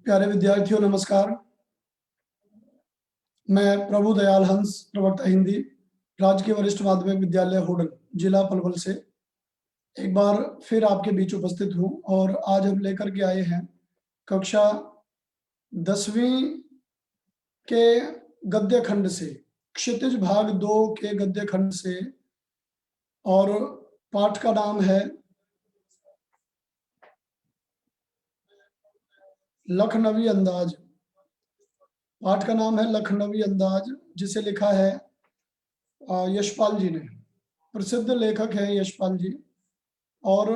प्यारे विद्यार्थियों नमस्कार। मैं प्रभु दयाल हंस, प्रवक्ता हिंदी, राजकीय वरिष्ठ माध्यमिक विद्यालय होडल, जिला पलवल से एक बार फिर आपके बीच उपस्थित हूं और आज हम लेकर के आए हैं कक्षा 10वीं के गद्य खंड से, क्षितिज भाग 2 के गद्य खंड से, और पाठ का नाम है लखनवी अंदाज। पाठ का नाम है लखनवी अंदाज, जिसे लिखा है यशपाल जी ने। प्रसिद्ध लेखक है यशपाल जी और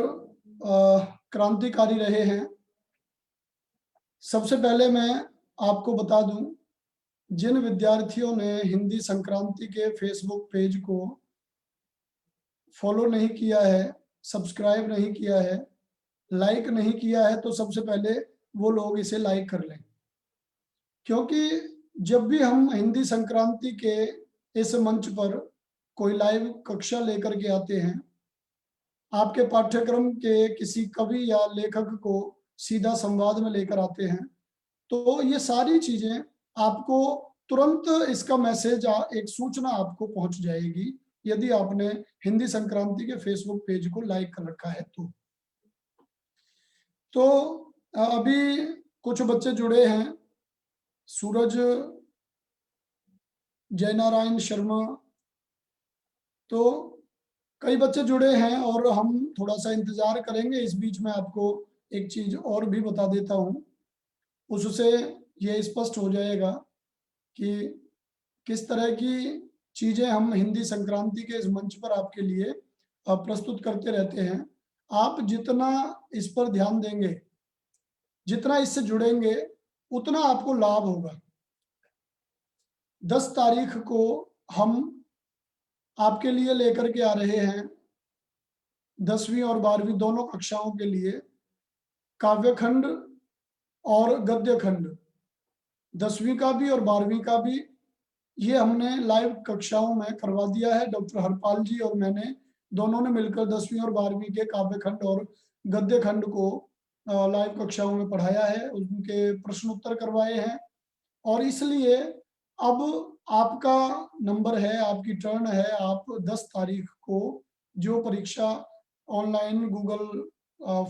क्रांतिकारी रहे हैं। सबसे पहले मैं आपको बता दूं, जिन विद्यार्थियों ने हिंदी संक्रांति के फेसबुक पेज को फॉलो नहीं किया है, सब्सक्राइब नहीं किया है, लाइक नहीं किया है, तो सबसे पहले वो लोग इसे लाइक कर लें, क्योंकि जब भी हम हिंदी संक्रांति के इस मंच पर कोई लाइव कक्षा लेकर के आते हैं, आपके पाठ्यक्रम के किसी कवि या लेखक को सीधा संवाद में लेकर आते हैं, तो ये सारी चीजें आपको तुरंत इसका मैसेज, एक सूचना आपको पहुंच जाएगी यदि आपने हिंदी संक्रांति के फेसबुक पेज को लाइक कर रखा है। तो अभी कुछ बच्चे जुड़े हैं, सूरज जयनारायण शर्मा, तो कई बच्चे जुड़े हैं और हम थोड़ा सा इंतजार करेंगे। इस बीच में आपको एक चीज और भी बता देता हूँ, उससे ये स्पष्ट हो जाएगा कि किस तरह की चीजें हम हिंदी संक्रांति के इस मंच पर आपके लिए प्रस्तुत करते रहते हैं। आप जितना इस पर ध्यान देंगे, जितना इससे जुड़ेंगे, उतना आपको लाभ होगा। 10 तारीख को हम आपके लिए लेकर के आ रहे हैं 10वीं और 12वीं दोनों कक्षाओं के लिए काव्यखंड और गद्य खंड, 10वीं का भी और 12वीं का भी। ये हमने लाइव कक्षाओं में करवा दिया है। डॉक्टर हरपाल जी और मैंने दोनों ने मिलकर 10वीं और 12वीं के काव्य खंड और गद्य खंड को लाइव कक्षाओं में पढ़ाया है, उनके प्रश्न उत्तर करवाए हैं। और इसलिए अब आपका नंबर है, आपकी टर्न है। आप 10 तारीख को जो परीक्षा ऑनलाइन गूगल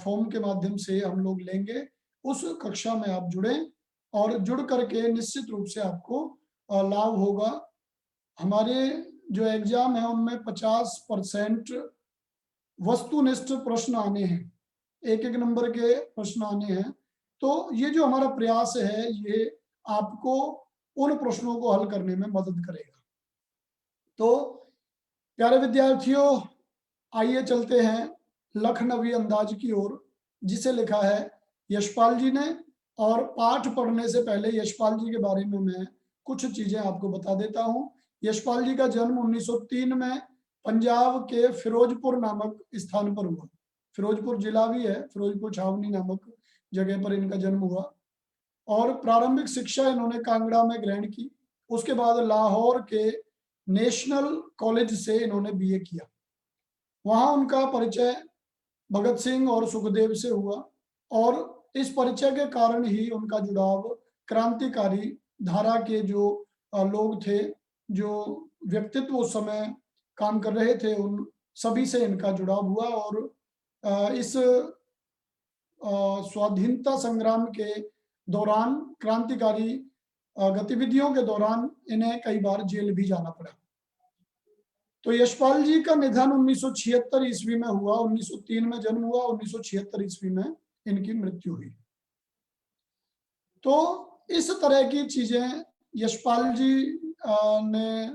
फॉर्म के माध्यम से हम लोग लेंगे, उस कक्षा में आप जुड़ें और जुड़ करके निश्चित रूप से आपको लाभ होगा। हमारे जो एग्जाम है उनमें 50% वस्तुनिष्ठ प्रश्न आने हैं, एक एक नंबर के प्रश्न आने हैं। तो ये जो हमारा प्रयास है, ये आपको उन प्रश्नों को हल करने में मदद करेगा। तो प्यारे विद्यार्थियों, आइए चलते हैं लखनवी अंदाज की ओर, जिसे लिखा है यशपाल जी ने। और पाठ पढ़ने से पहले यशपाल जी के बारे में मैं कुछ चीजें आपको बता देता हूं। यशपाल जी का जन्म 1903 में पंजाब के फिरोजपुर नामक स्थान पर हुआ। फिरोजपुर जिला भी है, फिरोजपुर छावनी नामक जगह पर इनका जन्म हुआ। और प्रारंभिक शिक्षा इन्होंने कांगड़ा में ग्रहण की। उसके बाद लाहौर के नेशनल कॉलेज से इन्होंने बीए किया। वहां उनका परिचय भगत सिंह और सुखदेव से हुआ और इस परिचय के कारण ही उनका जुड़ाव क्रांतिकारी धारा के जो लोग थे, जो व्यक्तित्व उस समय काम कर रहे थे, उन सभी से इनका जुड़ाव हुआ। और इस स्वाधीनता संग्राम के दौरान, क्रांतिकारी गतिविधियों के दौरान इन्हें कई बार जेल भी जाना पड़ा। तो यशपाल जी का निधन 1976 ईस्वी में हुआ। 1903 में जन्म हुआ, 1976 ईस्वी में इनकी मृत्यु हुई। तो इस तरह की चीजें यशपाल जी ने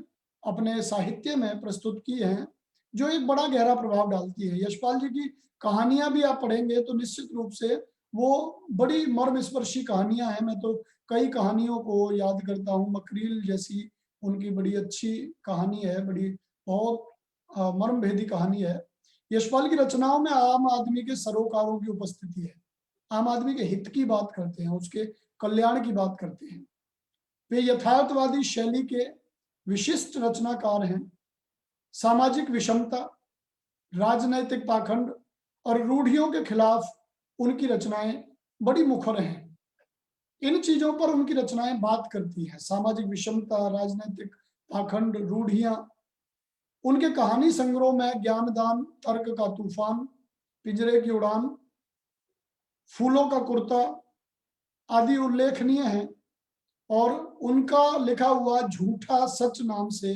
अपने साहित्य में प्रस्तुत की हैं, जो एक बड़ा गहरा प्रभाव डालती है। यशपाल जी की कहानियां भी आप पढ़ेंगे तो निश्चित रूप से वो बड़ी मर्मस्पर्शी कहानियां हैं। मैं तो कई कहानियों को याद करता हूँ। मकरील जैसी उनकी बड़ी अच्छी कहानी है, बड़ी बहुत मर्मभेदी कहानी है। यशपाल की रचनाओं में आम आदमी के सरोकारों की उपस्थिति है। आम आदमी के हित की बात करते हैं, उसके कल्याण की बात करते हैं। वे यथार्थवादी शैली के विशिष्ट रचनाकार हैं। सामाजिक विषमता, राजनैतिक पाखंड और रूढ़ियों के खिलाफ उनकी रचनाएं बड़ी मुखर हैं। इन चीजों पर उनकी रचनाएं बात करती हैं। सामाजिक विषमता, राजनीतिक पाखंड, रूढ़ियां। उनके कहानी संग्रह में ज्ञानदान, तर्क का तूफान, पिंजरे की उड़ान, फूलों का कुर्ता आदि उल्लेखनीय हैं। और उनका लिखा हुआ झूठा सच नाम से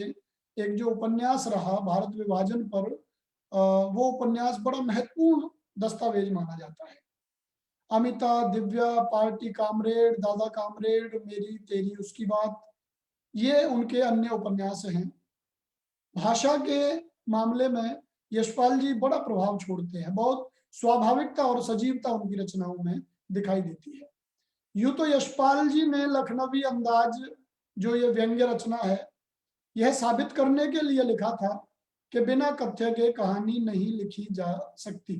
एक जो उपन्यास रहा भारत विभाजन पर, वो उपन्यास बड़ा महत्वपूर्ण दस्तावेज माना जाता है। अमिता, दिव्या, पार्टी कामरेड, दादा कामरेड, मेरी तेरी उसकी बात, ये उनके अन्य उपन्यास हैं। भाषा के मामले में यशपाल जी बड़ा प्रभाव छोड़ते हैं। बहुत स्वाभाविकता और सजीवता उनकी रचनाओं में दिखाई देती है। यूं तो यशपाल जी ने लखनवी अंदाज, जो ये व्यंग्य रचना है, यह साबित करने के लिए लिखा था कि बिना कथ्य के कहानी नहीं लिखी जा सकती,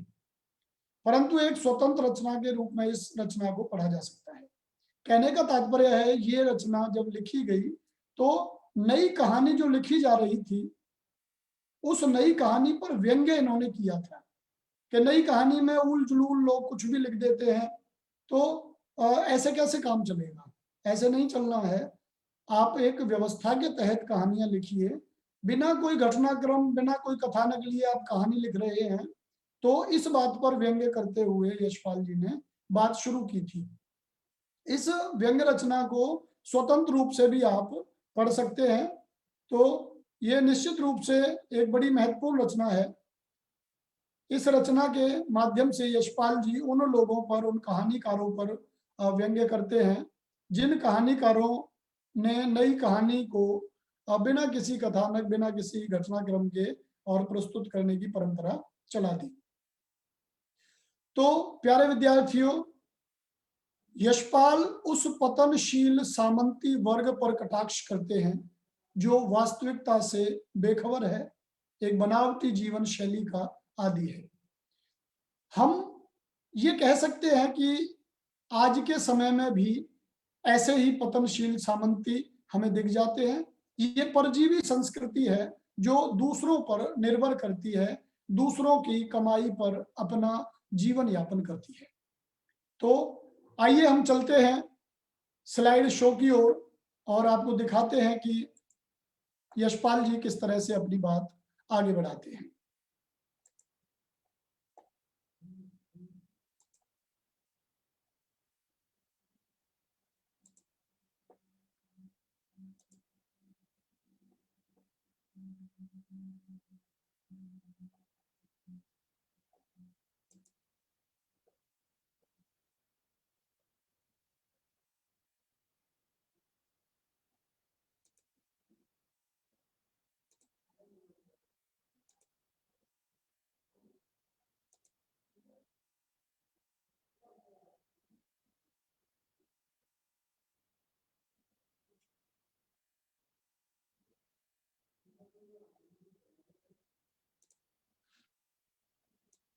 परंतु एक स्वतंत्र रचना के रूप में इस रचना को पढ़ा जा सकता है। कहने का तात्पर्य है, ये रचना जब लिखी गई तो नई कहानी जो लिखी जा रही थी, उस नई कहानी पर व्यंग्य इन्होंने किया था कि नई कहानी में उल जुलूल लोग कुछ भी लिख देते हैं, तो ऐसे कैसे काम चलेगा, ऐसे नहीं चलना है। आप एक व्यवस्था के तहत कहानियां लिखिए, बिना कोई घटनाक्रम, बिना कोई कथानक लिए आप कहानी लिख रहे हैं। तो इस बात पर व्यंग्य करते हुए यशपाल जी ने बात शुरू की थी। इस व्यंग्य रचना को स्वतंत्र रूप से भी आप पढ़ सकते हैं। तो ये निश्चित रूप से एक बड़ी महत्वपूर्ण रचना है। इस रचना के माध्यम से यशपाल जी उन लोगों पर, उन कहानीकारों पर व्यंग्य करते हैं जिन कहानीकारों ने नई कहानी को बिना किसी कथानक, बिना किसी घटनाक्रम के और प्रस्तुत करने की परंपरा चला दी। तो प्यारे विद्यार्थियों, यशपाल उस पतनशील सामंती वर्ग पर कटाक्ष करते हैं जो वास्तविकता से बेखबर है, एक बनावटी जीवन शैली का आदी है। हम ये कह सकते हैं कि आज के समय में भी ऐसे ही पतनशील सामंती हमें दिख जाते हैं। ये परजीवी संस्कृति है जो दूसरों पर निर्भर करती है, दूसरों की कमाई पर अपना जीवन यापन करती है। तो आइए हम चलते हैं स्लाइड शो की ओर और आपको दिखाते हैं कि यशपाल जी किस तरह से अपनी बात आगे बढ़ाते हैं।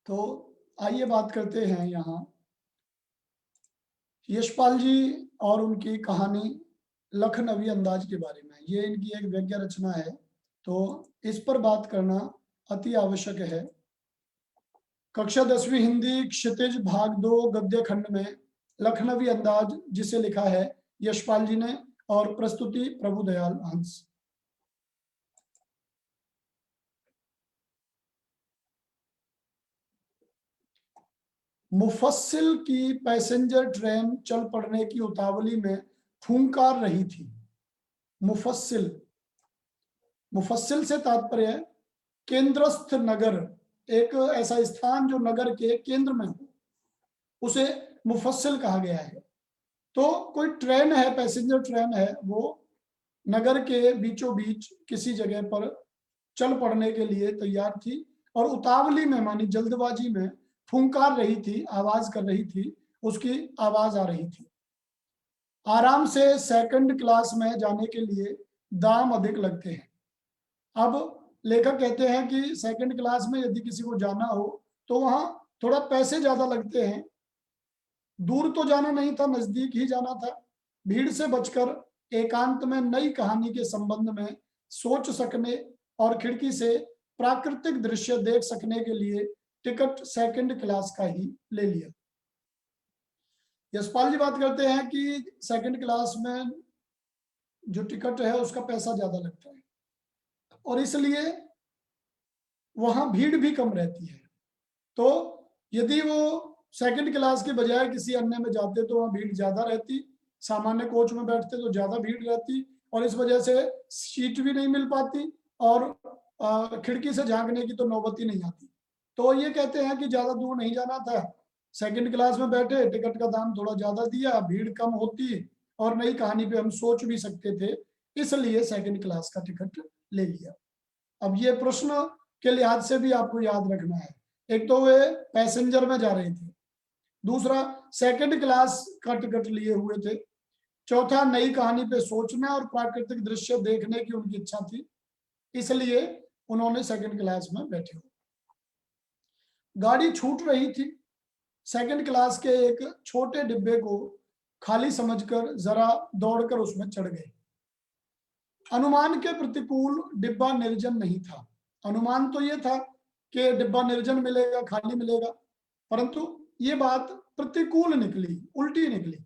तो आइए बात करते हैं यहाँ यशपाल जी और उनकी कहानी लखनवी अंदाज के बारे में। ये इनकी एक व्यंग्य रचना है, तो इस पर बात करना अति आवश्यक है। कक्षा 10वीं हिंदी क्षितिज भाग 2 गद्य खंड में लखनवी अंदाज, जिसे लिखा है यशपाल जी ने, और प्रस्तुति प्रभुदयाल हंस। मुफस्सिल की पैसेंजर ट्रेन चल पड़ने की उतावली में फूंकार रही थी। मुफस्सिल, मुफस्सिल से तात्पर्य है केंद्रस्थ नगर, एक ऐसा स्थान जो नगर के केंद्र में हो, उसे मुफस्सिल कहा गया है। तो कोई ट्रेन है, पैसेंजर ट्रेन है, वो नगर के बीचों बीच किसी जगह पर चल पड़ने के लिए तैयार थी और उतावली में, मानी जल्दबाजी में, फुंकार रही थी, आवाज कर रही थी, उसकी आवाज आ रही थी। आराम से सेकंड क्लास में जाने के लिए दाम अधिक लगते हैं। अब लेखक कहते हैं कि सेकंड क्लास में यदि किसी को जाना हो तो वहां थोड़ा पैसे ज्यादा लगते हैं। दूर तो जाना नहीं था, नजदीक ही जाना था। भीड़ से बचकर एकांत में नई कहानी के संबंध में सोच सकने और खिड़की से प्राकृतिक दृश्य देख सकने के लिए टिकट सेकंड क्लास का ही ले लिया। यशपाल जी बात करते हैं कि सेकंड क्लास में जो टिकट है उसका पैसा ज्यादा लगता है और इसलिए वहां भीड़ भी कम रहती है। तो यदि वो सेकंड क्लास के बजाय किसी अन्य में जाते तो वहां भीड़ ज्यादा रहती, सामान्य कोच में बैठते तो ज्यादा भीड़ रहती और इस वजह से सीट भी नहीं मिल पाती और खिड़की से झांकने की तो नौबत ही नहीं आती। तो ये कहते हैं कि ज्यादा दूर नहीं जाना था, सेकंड क्लास में बैठे, टिकट का दाम थोड़ा ज्यादा दिया, भीड़ कम होती और नई कहानी पे हम सोच भी सकते थे, इसलिए सेकंड क्लास का टिकट ले लिया। अब ये प्रश्न के लिहाज से भी आपको याद रखना है, एक तो वे पैसेंजर में जा रहे थे, दूसरा सेकंड क्लास का टिकट लिए हुए थे, चौथा नई कहानी पे सोचना और प्राकृतिक दृश्य देखने की उनकी इच्छा थी, इसलिए उन्होंने सेकंड क्लास में बैठे हो। गाड़ी छूट रही थी, सेकंड क्लास के एक छोटे डिब्बे को खाली समझकर जरा दौड़कर उसमें चढ़ गए। अनुमान के प्रतिकूल डिब्बा निर्जन नहीं था। अनुमान तो यह था कि डिब्बा निर्जन मिलेगा, खाली मिलेगा, परंतु ये बात प्रतिकूल निकली, उल्टी निकली।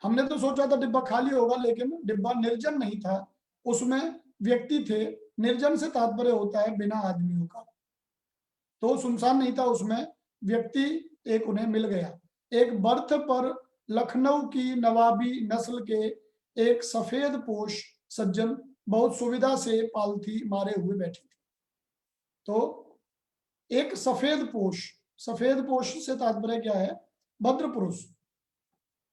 हमने तो सोचा था डिब्बा खाली होगा, लेकिन डिब्बा निर्जन नहीं था, उसमें व्यक्ति थे। निर्जन से तात्पर्य होता है बिना आदमियों का, तो सुनसान नहीं था, उसमें व्यक्ति एक उन्हें मिल गया। एक बर्थ पर लखनऊ की नवाबी नस्ल के एक सफेद पोश सज्जन बहुत सुविधा से पालथी मारे हुए बैठे थे। तो एक सफेद पोश से तात्पर्य क्या है? भद्र पुरुष,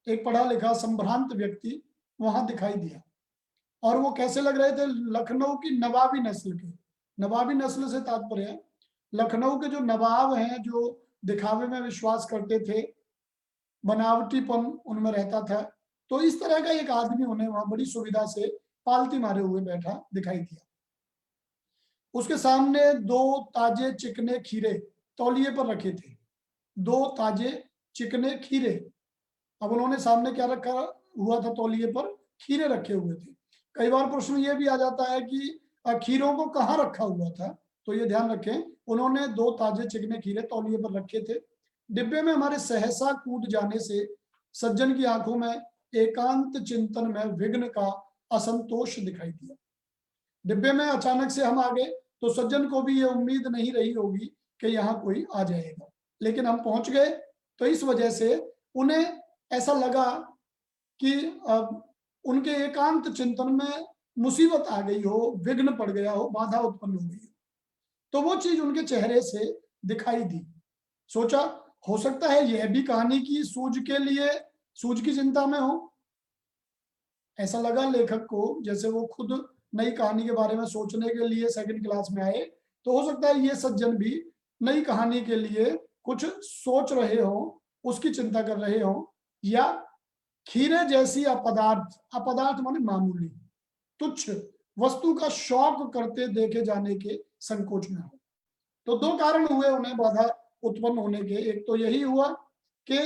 एक पढ़ा लिखा संभ्रांत व्यक्ति वहां दिखाई दिया। और वो कैसे लग रहे थे? लखनऊ की नवाबी नस्ल के। नवाबी नस्ल से तात्पर्य लखनऊ के जो नवाब हैं, जो दिखावे में विश्वास करते थे, बनावटीपन उनमें रहता था, तो इस तरह का एक आदमी उन्हें वहां बड़ी सुविधा से पालती मारे हुए बैठा दिखाई दिया। उसके सामने दो ताजे चिकने खीरे तौलिए पर रखे थे, दो ताजे चिकने खीरे। अब उन्होंने सामने क्या रखा हुआ था? तौलिए पर खीरे रखे हुए थे। कई बार प्रश्न ये भी आ जाता है कि खीरों को कहाँ रखा हुआ था, तो ये ध्यान रखें, उन्होंने दो ताजे चिकने खीरे तौलिए पर रखे थे। डिब्बे में हमारे सहसा कूद जाने से सज्जन की आंखों में एकांत चिंतन में विघ्न का असंतोष दिखाई दिया। डिब्बे में अचानक से हम आ गए तो सज्जन को भी ये उम्मीद नहीं रही होगी कि यहाँ कोई आ जाएगा, लेकिन हम पहुंच गए, तो इस वजह से उन्हें ऐसा लगा कि उनके एकांत चिंतन में मुसीबत आ गई हो, विघ्न पड़ गया हो, बाधा उत्पन्न हो गई हो। तो वो चीज उनके चेहरे से दिखाई दी। सोचा हो सकता है यह भी कहानी की सूझ की चिंता में हो। ऐसा लगा लेखक को जैसे वो खुद नई कहानी के बारे में सोचने के लिए सेकंड क्लास में आए, तो हो सकता है ये सज्जन भी नई कहानी के लिए कुछ सोच रहे हो, उसकी चिंता कर रहे हो, या खीरे जैसी अपदार्थ माने मामूली, तुच्छ वस्तु का शौक करते देखे जाने के संकोच में हो। तो दो कारण हुए उन्हें बाधा उत्पन्न होने के। एक तो यही हुआ कि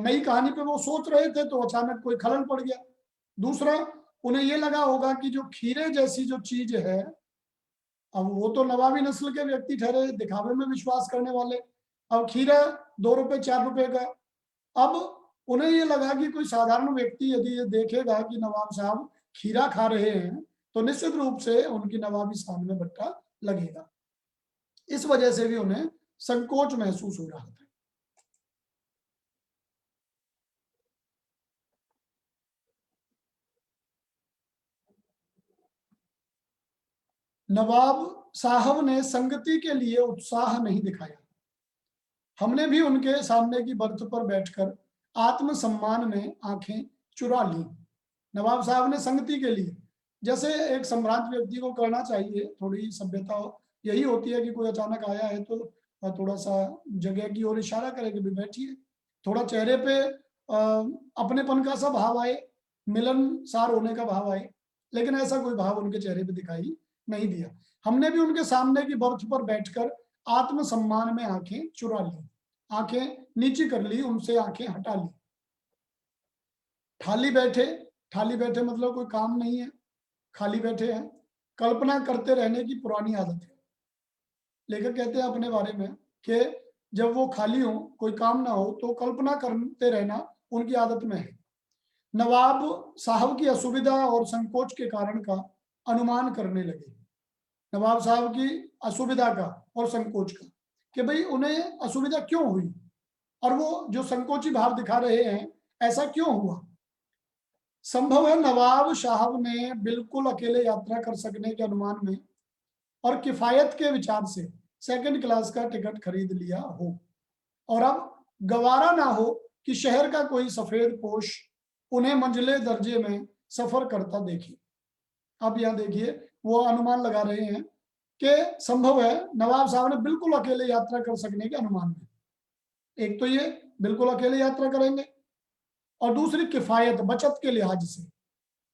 नई कहानी पे वो सोच रहे थे तो अचानक कोई खलल पड़ गया। दूसरा, उन्हें ये लगा होगा कि जो खीरे जैसी जो चीज है, अब वो तो नवाबी नस्ल के व्यक्ति ठहरे, दिखावे में विश्वास करने वाले, अब खीरा 2 रुपए 4 रुपए का, अब उन्हें ये लगा कि कोई साधारण व्यक्ति यदि ये देखेगा कि नवाब साहब खीरा खा रहे हैं तो निश्चित रूप से उनकी नवाबी शान में बट्टा लगेगा। इस वजह से भी उन्हें संकोच महसूस हो रहा था। नवाब साहब ने संगति के लिए उत्साह नहीं दिखाया। हमने भी उनके सामने की बर्थ पर बैठकर आत्मसम्मान में आंखें चुरा ली। नवाब साहब ने संगति के लिए, जैसे एक सम्रांत व्यक्ति को करना चाहिए, थोड़ी सभ्यता यही होती है कि कोई अचानक आया है तो थोड़ा सा जगह की ओर इशारा करे कि बैठिए, थोड़ा चेहरे पे अपनेपन का सा भाव आए, मिलनसार होने का भाव आए, लेकिन ऐसा कोई भाव उनके चेहरे पे दिखाई नहीं दिया। हमने भी उनके सामने की बर्थ पर बैठकर आत्मसम्मान में आंखें चुरा ली, आंखें नीची कर ली, उनसे आंखें हटा ली। ठाली बैठे मतलब कोई काम नहीं है, खाली बैठे हैं, कल्पना करते रहने की पुरानी आदत है। लेखक कहते हैं अपने बारे में कि जब वो खाली हो, कोई काम ना हो, तो कल्पना करते रहना उनकी आदत में है। नवाब साहब की असुविधा और संकोच के कारण का अनुमान करने लगे। नवाब साहब की असुविधा का और संकोच का, कि भाई उन्हें असुविधा क्यों हुई और वो जो संकोची भाव दिखा रहे हैं, ऐसा क्यों हुआ। संभव है नवाब साहब ने बिल्कुल अकेले यात्रा कर सकने के अनुमान में और किफायत के विचार से सेकंड क्लास का टिकट खरीद लिया हो, और अब गवारा ना हो कि शहर का कोई सफेद पोश उन्हें मंजिले दर्जे में सफर करता देखे। अब यहाँ देखिए, वो अनुमान लगा रहे हैं कि संभव है नवाब साहब ने बिल्कुल अकेले यात्रा कर सकने के अनुमान में। एक तो ये बिल्कुल अकेले यात्रा करेंगे, और दूसरी किफायत, बचत के लिहाज से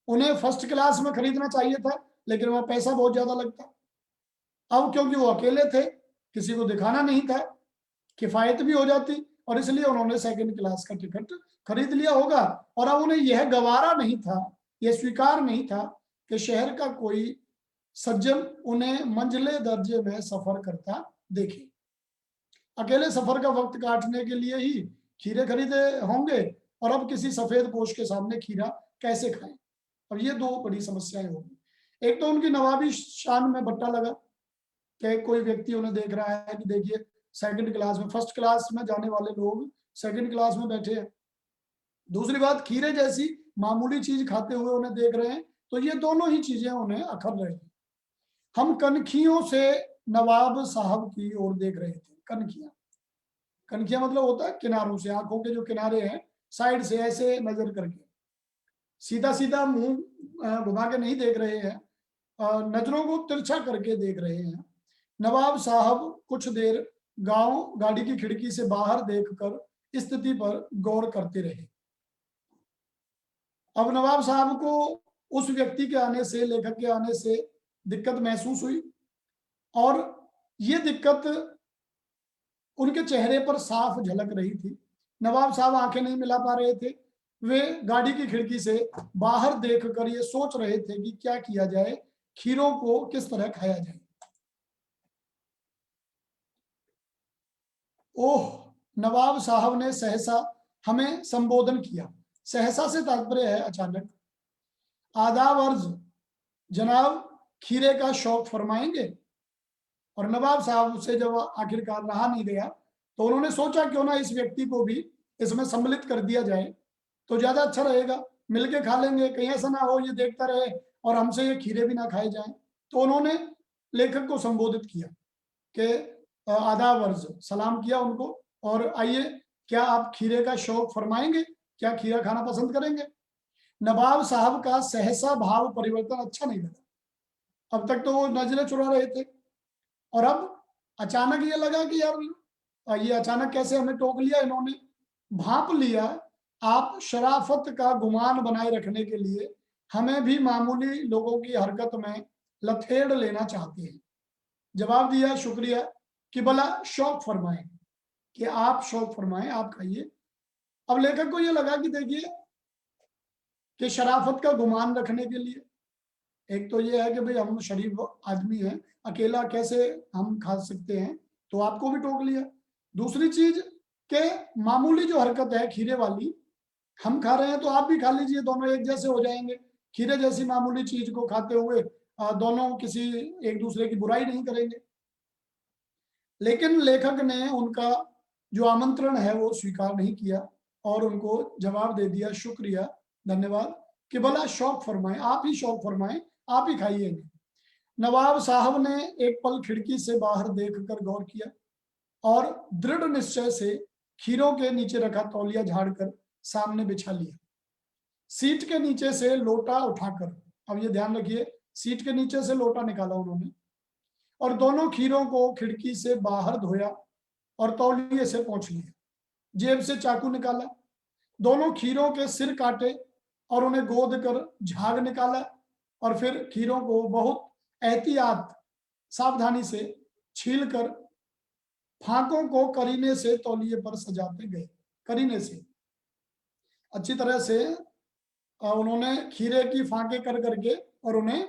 उन्हें फर्स्ट क्लास में खरीदना चाहिए था, लेकिन वह पैसा बहुत ज्यादा लगता। अब क्योंकि वो अकेले थे, किसी को दिखाना नहीं था, किफायत भी हो जाती, और इसलिए उन्होंने सेकंड क्लास का टिकट खरीद लिया होगा। और अब उन्हें यह गवारा नहीं था, यह स्वीकार नहीं था कि शहर का कोई सज्जन उन्हें मंजिले दर्जे में सफर करता देखे। अकेले सफर का वक्त काटने के लिए ही खीरे खरीदे होंगे, और अब किसी सफेद पोश के सामने खीरा कैसे खाएं। अब ये दो बड़ी समस्याएं होंगी। एक तो उनकी नवाबी शान में बट्टा लगा कि कोई व्यक्ति उन्हें देख रहा है कि देखिए सेकंड क्लास में, फर्स्ट क्लास में जाने वाले लोग सेकंड क्लास में बैठे हैं। दूसरी बात, खीरे जैसी मामूली चीज खाते हुए उन्हें देख रहे हैं, तो ये दोनों ही चीजें उन्हें अखर रही। हम कनखियों से नवाब साहब की ओर देख रहे थे। कनखियां, कनखियां मतलब होता है किनारों से, आंखों के जो किनारे हैं, साइड से ऐसे नजर करके, सीधा सीधा मुंह घुमा के नहीं देख रहे हैं, नजरों को तिरछा करके देख रहे हैं। नवाब साहब कुछ देर गांव गाड़ी की खिड़की से बाहर देखकर स्थिति पर गौर करते रहे। अब नवाब साहब को उस व्यक्ति के आने से, लेखक के आने से दिक्कत महसूस हुई, और ये दिक्कत उनके चेहरे पर साफ झलक रही थी। नवाब साहब आंखें नहीं मिला पा रहे थे। वे गाड़ी की खिड़की से बाहर देखकर ये सोच रहे थे कि क्या किया जाए, खीरों को किस तरह खाया जाए। ओह, नवाब साहब ने सहसा हमें संबोधन किया। सहसा से तात्पर्य है अचानक। आदाब अर्ज जनाब, खीरे का शौक फरमाएंगे। और नवाब साहब से जब आखिरकार रहा नहीं गया, तो उन्होंने सोचा क्यों ना इस व्यक्ति को भी इसमें सम्मिलित कर दिया जाए, तो ज्यादा अच्छा रहेगा, मिलके खा लेंगे, कहीं ऐसा ना हो ये देखता रहे और हमसे ये खीरे भी ना खाए जाएं। तो उन्होंने लेखक को संबोधित किया कि आदाब अर्ज, सलाम किया उनको, और आइए, क्या आप खीरे का शौक फरमाएंगे, क्या खीरा खाना पसंद करेंगे। नवाब साहब का सहसा भाव परिवर्तन अच्छा नहीं लगा। अब तक तो वो नजरें चुरा रहे थे, और अब अचानक ये लगा कि यार ये अचानक कैसे हमें टोक लिया इन्होंने, भांप लिया। आप शराफत का गुमान बनाए रखने के लिए हमें भी मामूली लोगों की हरकत में लथेड़ लेना चाहते हैं। जवाब दिया, शुक्रिया, कि भला शौक फरमाएं, कि आप शौक फरमाएं, आप खाइए। अब लेखक को ये लगा कि देखिए, कि शराफत का गुमान रखने के लिए, एक तो ये है कि भाई हम शरीफ आदमी हैं, अकेला कैसे हम खा सकते हैं, तो आपको भी टोक लिया। दूसरी चीज के मामूली जो हरकत है खीरे वाली, हम खा रहे हैं तो आप भी खा लीजिए, दोनों एक जैसे हो जाएंगे। खीरे जैसी मामूली चीज को खाते हुए दोनों किसी एक दूसरे की बुराई नहीं करेंगे। लेकिन लेखक ने उनका जो आमंत्रण है वो स्वीकार नहीं किया, और उनको जवाब दे दिया, शुक्रिया, धन्यवाद, कि भला शौक फरमाएं, आप ही शौक फरमाएं, आप ही खाइए। नवाब साहब ने एक पल खिड़की से बाहर देखकर गौर किया, और दृढ़ निश्चय से खीरों के नीचे रखा तौलिया झाड़कर सामने बिछा लिया। सीट के नीचे से लोटा उठाकर, अब ये ध्यान रखिए, सीट के नीचे से लोटा निकाला उन्होंने, और दोनों खीरों को खिड़की से बाहर धोया और तौलिए से पोंछ लिया। जेब से चाकू निकाला, दोनों खीरों के सिर काटे और उन्हें गोद कर झाग निकाला, और फिर खीरों को बहुत एहतियात, सावधानी से छीलकर फाकों को करीने से तौलिए पर सजाते गए। करीने से अच्छी तरह से उन्होंने खीरे की फाके कर करके और उन्हें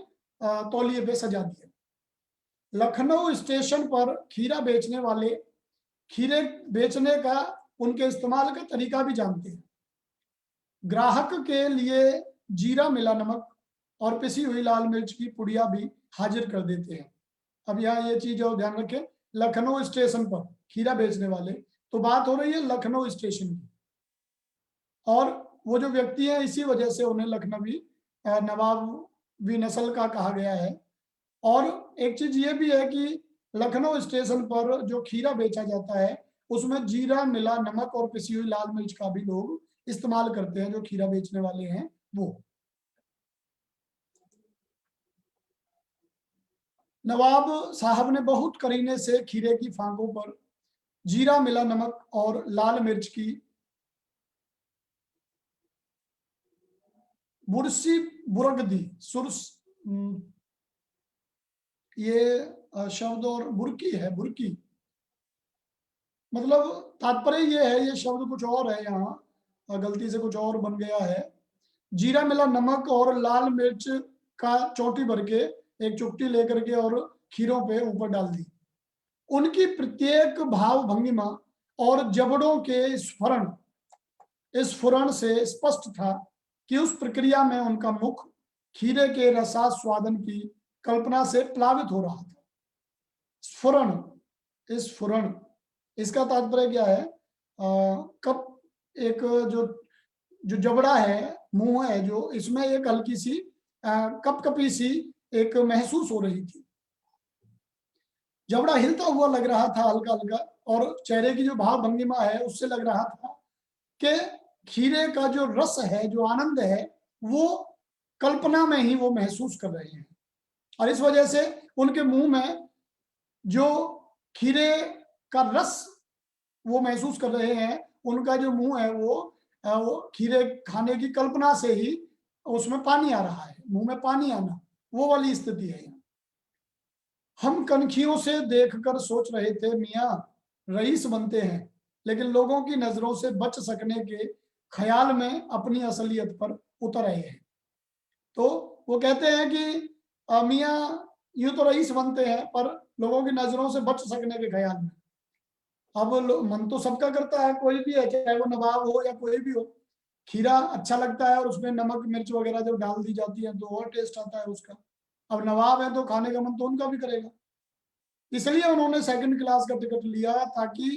तौलिए पे सजा दिया। लखनऊ स्टेशन पर खीरा बेचने वाले खीरे बेचने का, उनके इस्तेमाल का तरीका भी जानते हैं। ग्राहक के लिए जीरा मिला नमक और पिसी हुई लाल मिर्च की पुड़िया भी हाजिर कर देते हैं। अब यहाँ ये चीज और ध्यान रखें, लखनऊ स्टेशन पर खीरा बेचने वाले, तो बात हो रही है लखनऊ स्टेशन की, और वो जो व्यक्ति है इसी वजह से उन्हें लखनवी नवाबी नस्ल का कहा गया है। और एक चीज ये भी है कि लखनऊ स्टेशन पर जो खीरा बेचा जाता है उसमें जीरा मिला नमक और पिसी हुई लाल मिर्च का भी लोग इस्तेमाल करते हैं, जो खीरा बेचने वाले हैं वो। नवाब साहब ने बहुत करीने से खीरे की फांकों पर जीरा मिला नमक और लाल मिर्च की बुरसी बुरक दी। सुरस ये शब्द और बुरकी है, बुरकी मतलब तात्पर्य ये है, ये शब्द कुछ और है, यहाँ गलती से कुछ और बन गया है। जीरा मिला नमक और लाल मिर्च का चोटी भर के एक चुटकी लेकर के और खीरों पे ऊपर डाल दी। उनकी प्रत्येक भाव भंगिमा और जबड़ों के स्फुरण से स्पष्ट था कि उस प्रक्रिया में उनका मुख खीरे के रसास्वादन की कल्पना से प्लावित हो रहा था। स्फुरण, स्फुरण, इसका तात्पर्य क्या है? कप, एक जो जो जबड़ा है, मुंह है, जो इसमें एक हल्की सी कपकपी सी एक महसूस हो रही थी। जबड़ा हिलता हुआ लग रहा था हल्का हल्का, और चेहरे की जो भाव भंगिमा है उससे लग रहा था कि खीरे का जो रस है, जो आनंद है, वो कल्पना में ही वो महसूस कर रहे हैं। और इस वजह से उनके मुंह में जो खीरे का रस वो महसूस कर रहे हैं, उनका जो मुंह है वो खीरे खाने की कल्पना से ही उसमें पानी आ रहा है, मुंह में पानी आना, वो वाली स्थिति है। हम कनखियों से देखकर सोच रहे थे मियाँ रईस बनते हैं, लेकिन लोगों की नजरों से बच सकने के ख्याल में अपनी असलियत पर उतर आए हैं। तो वो कहते हैं कि मियाँ यूं तो रईस बनते हैं, पर लोगों की नजरों से बच सकने के ख्याल में। अब मन तो सबका करता है, कोई भी है, चाहे वो नवाब हो या कोई भी हो, खीरा अच्छा लगता है और उसमें नमक मिर्च वगैरह जब डाल दी जाती है तो और टेस्ट आता है उसका। अब नवाब है तो खाने का मन तो उनका भी करेगा, इसलिए उन्होंने सेकंड क्लास का टिकट लिया ताकि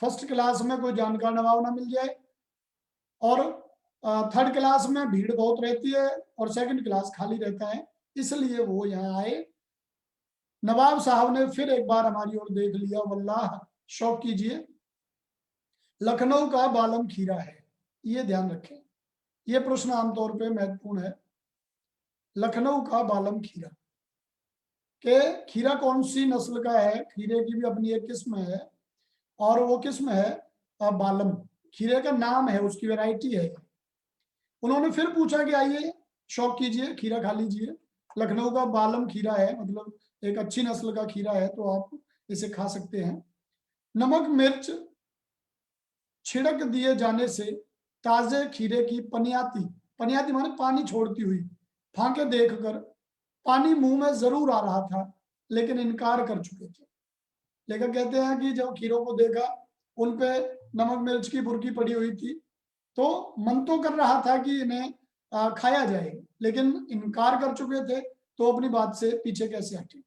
फर्स्ट क्लास में कोई जानकार नवाब ना मिल जाए, और थर्ड क्लास में भीड़ बहुत रहती है और सेकंड क्लास खाली रहता है, इसलिए वो यहाँ आए। नवाब साहब ने फिर एक बार हमारी ओर देख लिया। वल्लाह, शौक कीजिए, लखनऊ का बालम खीरा है। ये ध्यान रखें, ये प्रश्न आमतौर पे महत्वपूर्ण है। लखनऊ का बालम खीरा के खीरा कौन सी नस्ल का है? खीरे की भी अपनी एक किस्म है, और वो किस्म है बालम। खीरे का नाम है, उसकी वैरायटी है। उन्होंने फिर पूछा कि आइए शौक कीजिए, खीरा खा लीजिए। लखनऊ का बालम खीरा है, मतलब एक अच्छी नस्ल का खीरा है, तो आप इसे खा सकते हैं। नमक मिर्च छिड़क दिए जाने से ताजे खीरे की पनियाती, पनियाती माने पानी छोड़ती हुई फांके देखकर पानी मुंह में जरूर आ रहा था, लेकिन इनकार कर चुके थे। लेखक कहते हैं कि जब खीरों को देखा, उन पे नमक मिर्च की बुरकी पड़ी हुई थी, तो मन तो कर रहा था कि इन्हें खाया जाए, लेकिन इनकार कर चुके थे, तो अपनी बात से पीछे कैसे हटे।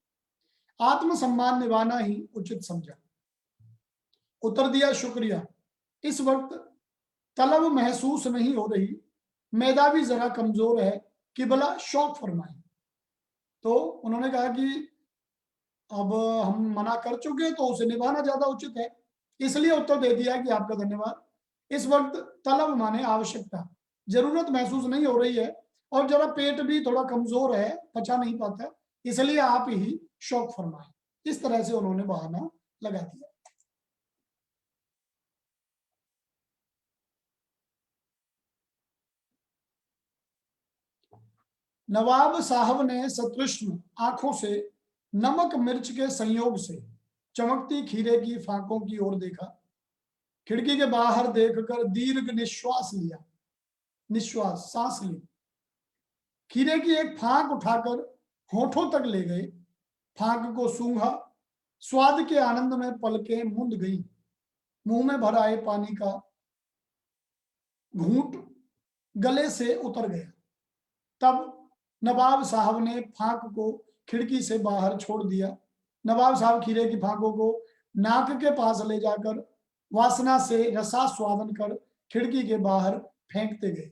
आत्मसम्मान निभाना ही उचित समझा। उत्तर दिया, शुक्रिया, इस वक्त तलब महसूस नहीं हो रही, मैदा भी जरा कमजोर है कि भला शौक फरमाए। तो उन्होंने कहा कि अब हम मना कर चुके तो उसे निभाना ज्यादा उचित है, इसलिए उत्तर दे दिया कि आपका धन्यवाद। इस वक्त तलब माने आवश्यकता, जरूरत महसूस नहीं हो रही है, और जरा पेट भी थोड़ा कमजोर है, पचा नहीं पाता, इसलिए आप ही शौक फरमाए। इस तरह से उन्होंने बहाना लगा दिया। नवाब साहब ने सतृष्ण आंखों से नमक मिर्च के संयोग से चमकती खीरे की फांकों की ओर देखा। खिड़की के बाहर देखकर दीर्घ निश्वास लिया, निश्वास, सांस ली। खीरे की एक फांक उठाकर होठों तक ले गए, फांक को सूंघा, स्वाद के आनंद में पलकें मूंद गई। मुंह में भर आए पानी का घूंट गले से उतर गया। तब नवाब साहब ने फांक को खिड़की से बाहर छोड़ दिया। नवाब साहब खीरे की फांकों को नाक के पास ले जाकर वासना से रसास्वादन कर खिड़की के बाहर फेंकते गए।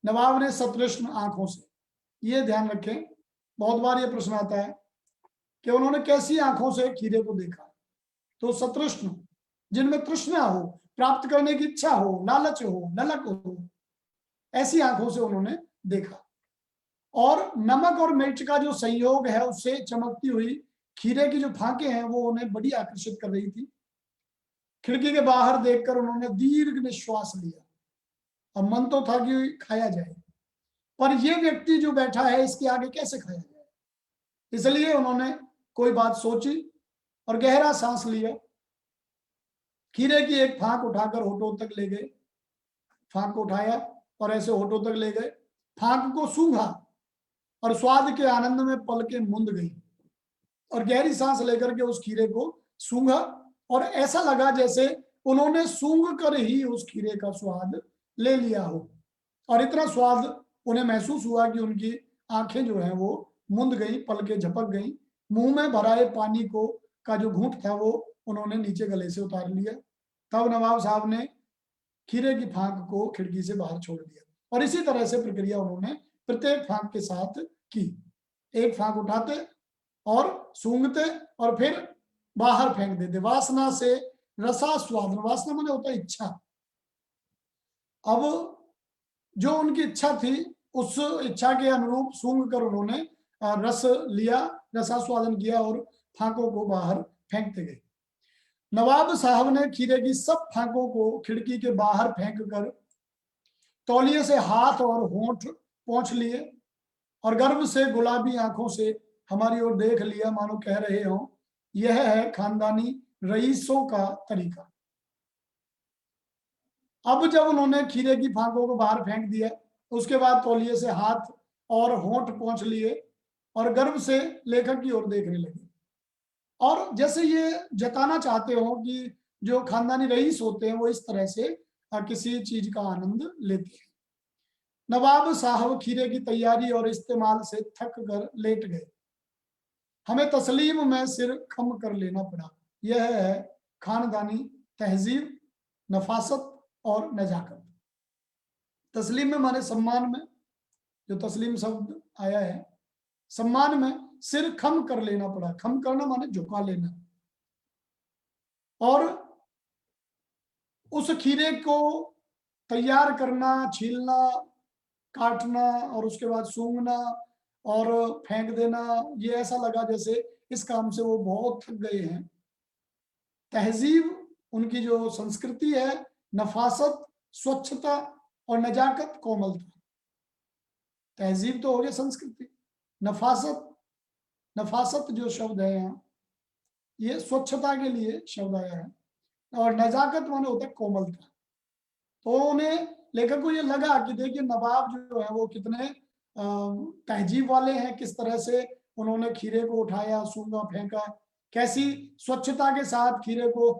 नवाब ने सतृष्ण आंखों से, ये ध्यान रखें, बहुत बार ये प्रश्न आता है कि उन्होंने कैसी आंखों से खीरे को देखा। तो सतृष्ण, जिनमें तृष्णा हो, प्राप्त करने की इच्छा हो, लालच हो, ललक हो, ऐसी आंखों से उन्होंने देखा। और नमक और मिर्च का जो संयोग है उससे चमकती हुई खीरे की जो फांके हैं वो उन्हें बड़ी आकर्षित कर रही थी। खिड़की के बाहर देखकर उन्होंने दीर्घ निश्वास लिया। अब मन तो था कि खाया जाए, पर यह व्यक्ति जो बैठा है इसके आगे कैसे खाया जाए, इसलिए उन्होंने कोई बात सोची और गहरा सांस लिया। खीरे की एक फांक उठाकर होठों तक ले गए। फांक को उठाया और ऐसे होठों तक ले गए। फांक को सूंघा और स्वाद के आनंद में पलकें मूंद गई और गहरी सांस लेकर के उस खीरे को सूंघा और ऐसा लगा जैसे उन्होंने सूंघ कर ही उस खीरे का स्वाद ले लिया हो। और इतना स्वाद उन्हें महसूस हुआ कि उनकी आंखें जो हैं वो मुंद गई, पलकें झपक गई। मुंह में भराए पानी को का जो घूंट था वो उन्होंने नीचे गले से उतार लिया। तब नवाब साहब ने खीरे की फांक को खिड़की से बाहर छोड़ दिया और इसी तरह से प्रक्रिया उन्होंने प्रत्येक फांक के साथ की। एक फांक उठाते और सूंघते और फिर बाहर फेंक देते। वासना से रसास्वादन, वासना माने होता है इच्छा। अब जो उनकी इच्छा थी उस इच्छा के अनुरूप सूंघ कर उन्होंने रस लिया, रसास्वादन किया और फांकों को बाहर फेंकते गए। नवाब साहब ने खीरे की सब फांकों को खिड़की के बाहर फेंक कर तौलिए से हाथ और होंठ पोंछ लिए और गर्व से गुलाबी आंखों से हमारी ओर देख लिया, मानो कह रहे हो यह है खानदानी रईसों का तरीका। अब जब उन्होंने खीरे की फांकों को बाहर फेंक दिया, उसके बाद तौलिए से हाथ और होंठ पोंछ लिए और गर्व से लेखक की ओर देखने लगे और जैसे ये जताना चाहते हो कि जो खानदानी रईस होते हैं वो इस तरह से किसी चीज का आनंद लेते हैं। नवाब साहब खीरे की तैयारी और इस्तेमाल से थक कर लेट गए। हमें तस्लीम में सिर खम कर लेना पड़ा। यह है खानदानी तहजीब, नफासत और नजाकत। तस्लीम में माने सम्मान में, जो तस्लीम शब्द आया है, सम्मान में सिर खम कर लेना पड़ा। खम करना माने झुका लेना। और उस खीरे को तैयार करना, छीलना, काटना और उसके बाद सूंघना और फेंक देना, ये ऐसा लगा जैसे इस काम से वो बहुत थक गए हैं। तहजीब उनकी जो संस्कृति है, नफासत स्वच्छता और नजाकत कोमलता। तहजीब तो हो गया संस्कृति, नफासत, नफासत जो शब्द है यहाँ ये स्वच्छता के लिए शब्द आया है और नजाकत माने होता है कोमलता। तो उन्हें लेखक को ये लगा कि देखिए नवाब जो है वो कितने तहजीब वाले हैं, किस तरह से उन्होंने खीरे को उठाया, सूंघा, फेंका, कैसी स्वच्छता के साथ खीरे को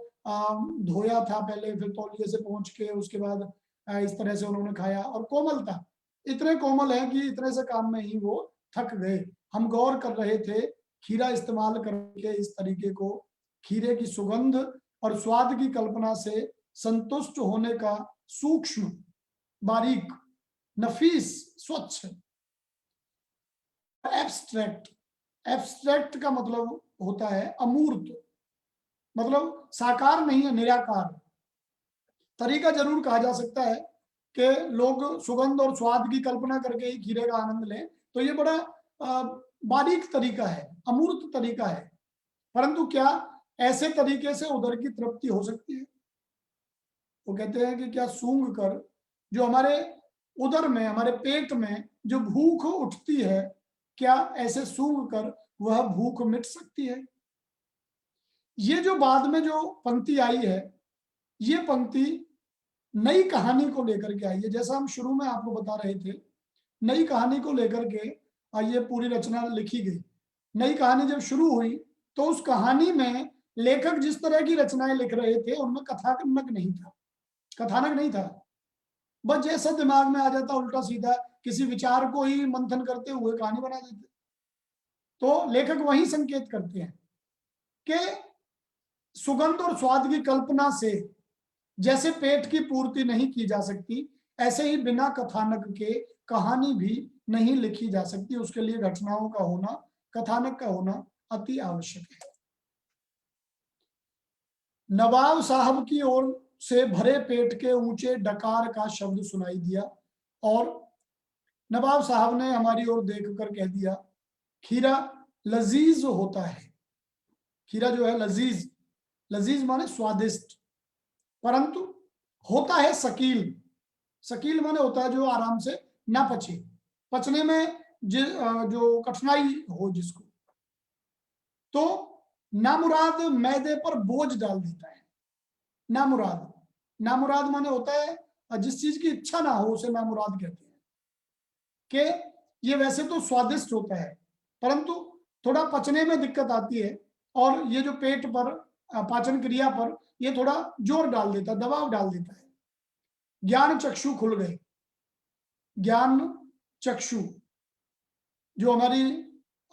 धोया था पहले, फिर तौलिए से पोंछ के उसके बाद इस तरह से उन्होंने खाया। और कोमलता, इतने कोमल है कि इतने से काम में ही वो थक गए। हम गौर कर रहे थे खीरा इस्तेमाल करके इस तरीके को, खीरे की सुगंध और स्वाद की कल्पना से संतुष्ट होने का सूक्ष्म, बारीक, नफीस, स्वच्छ। एब्स्ट्रैक्ट, एब्स्ट्रैक्ट का मतलब होता है अमूर्त, मतलब साकार नहीं है, निराकार। तरीका जरूर कहा जा सकता है कि लोग सुगंध और स्वाद की कल्पना करके ही खीरे का आनंद लें, तो ये बड़ा बारीक तरीका है, अमूर्त तरीका है। परंतु क्या ऐसे तरीके से उदर की तृप्ति हो सकती है? वो कहते हैं कि क्या सूंघ कर जो हमारे उदर में, हमारे पेट में जो भूख उठती है, क्या ऐसे सूंघ कर वह भूख मिट सकती है? ये जो बाद में जो पंक्ति आई है, ये पंक्ति नई कहानी को लेकर के आई है। जैसा हम शुरू में आपको बता रहे थे, नई कहानी को लेकर के ये पूरी रचना लिखी गई। नई कहानी जब शुरू हुई तो उस कहानी में लेखक जिस तरह की रचनाएं लिख रहे थे उनमें कथानक नहीं था, कथानक नहीं था, बस जैसा दिमाग में आ जाता उल्टा सीधा किसी विचार को ही मंथन करते हुए कहानी बना देते। तो लेखक वही संकेत करते हैं कि सुगंध और स्वाद की कल्पना से जैसे पेट की पूर्ति नहीं की जा सकती, ऐसे ही बिना कथानक के कहानी भी नहीं लिखी जा सकती। उसके लिए घटनाओं का होना, कथानक का होना अति आवश्यक है। नवाब साहब की ओर से भरे पेट के ऊंचे डकार का शब्द सुनाई दिया और नवाब साहब ने हमारी ओर देखकर कह दिया, खीरा लजीज होता है। खीरा जो है लजीज, लजीज माने स्वादिष्ट, परंतु होता है शकील। शकील माने होता है जो आराम से ना पचे, पचने में जो कठिनाई हो जिसको। तो नामुराद मैदे पर बोझ डाल देता है। नामुराद, नामुराद माने होता है जिस चीज की इच्छा ना हो उसे नामुराद कहते हैं। कि ये वैसे तो स्वादिष्ट होता है परंतु थोड़ा पचने में दिक्कत आती है और ये जो पेट पर पाचन क्रिया पर ये थोड़ा जोर डाल देता है, दबाव डाल देता है। ज्ञान चक्षु खुल गए। ज्ञान चक्षु जो हमारी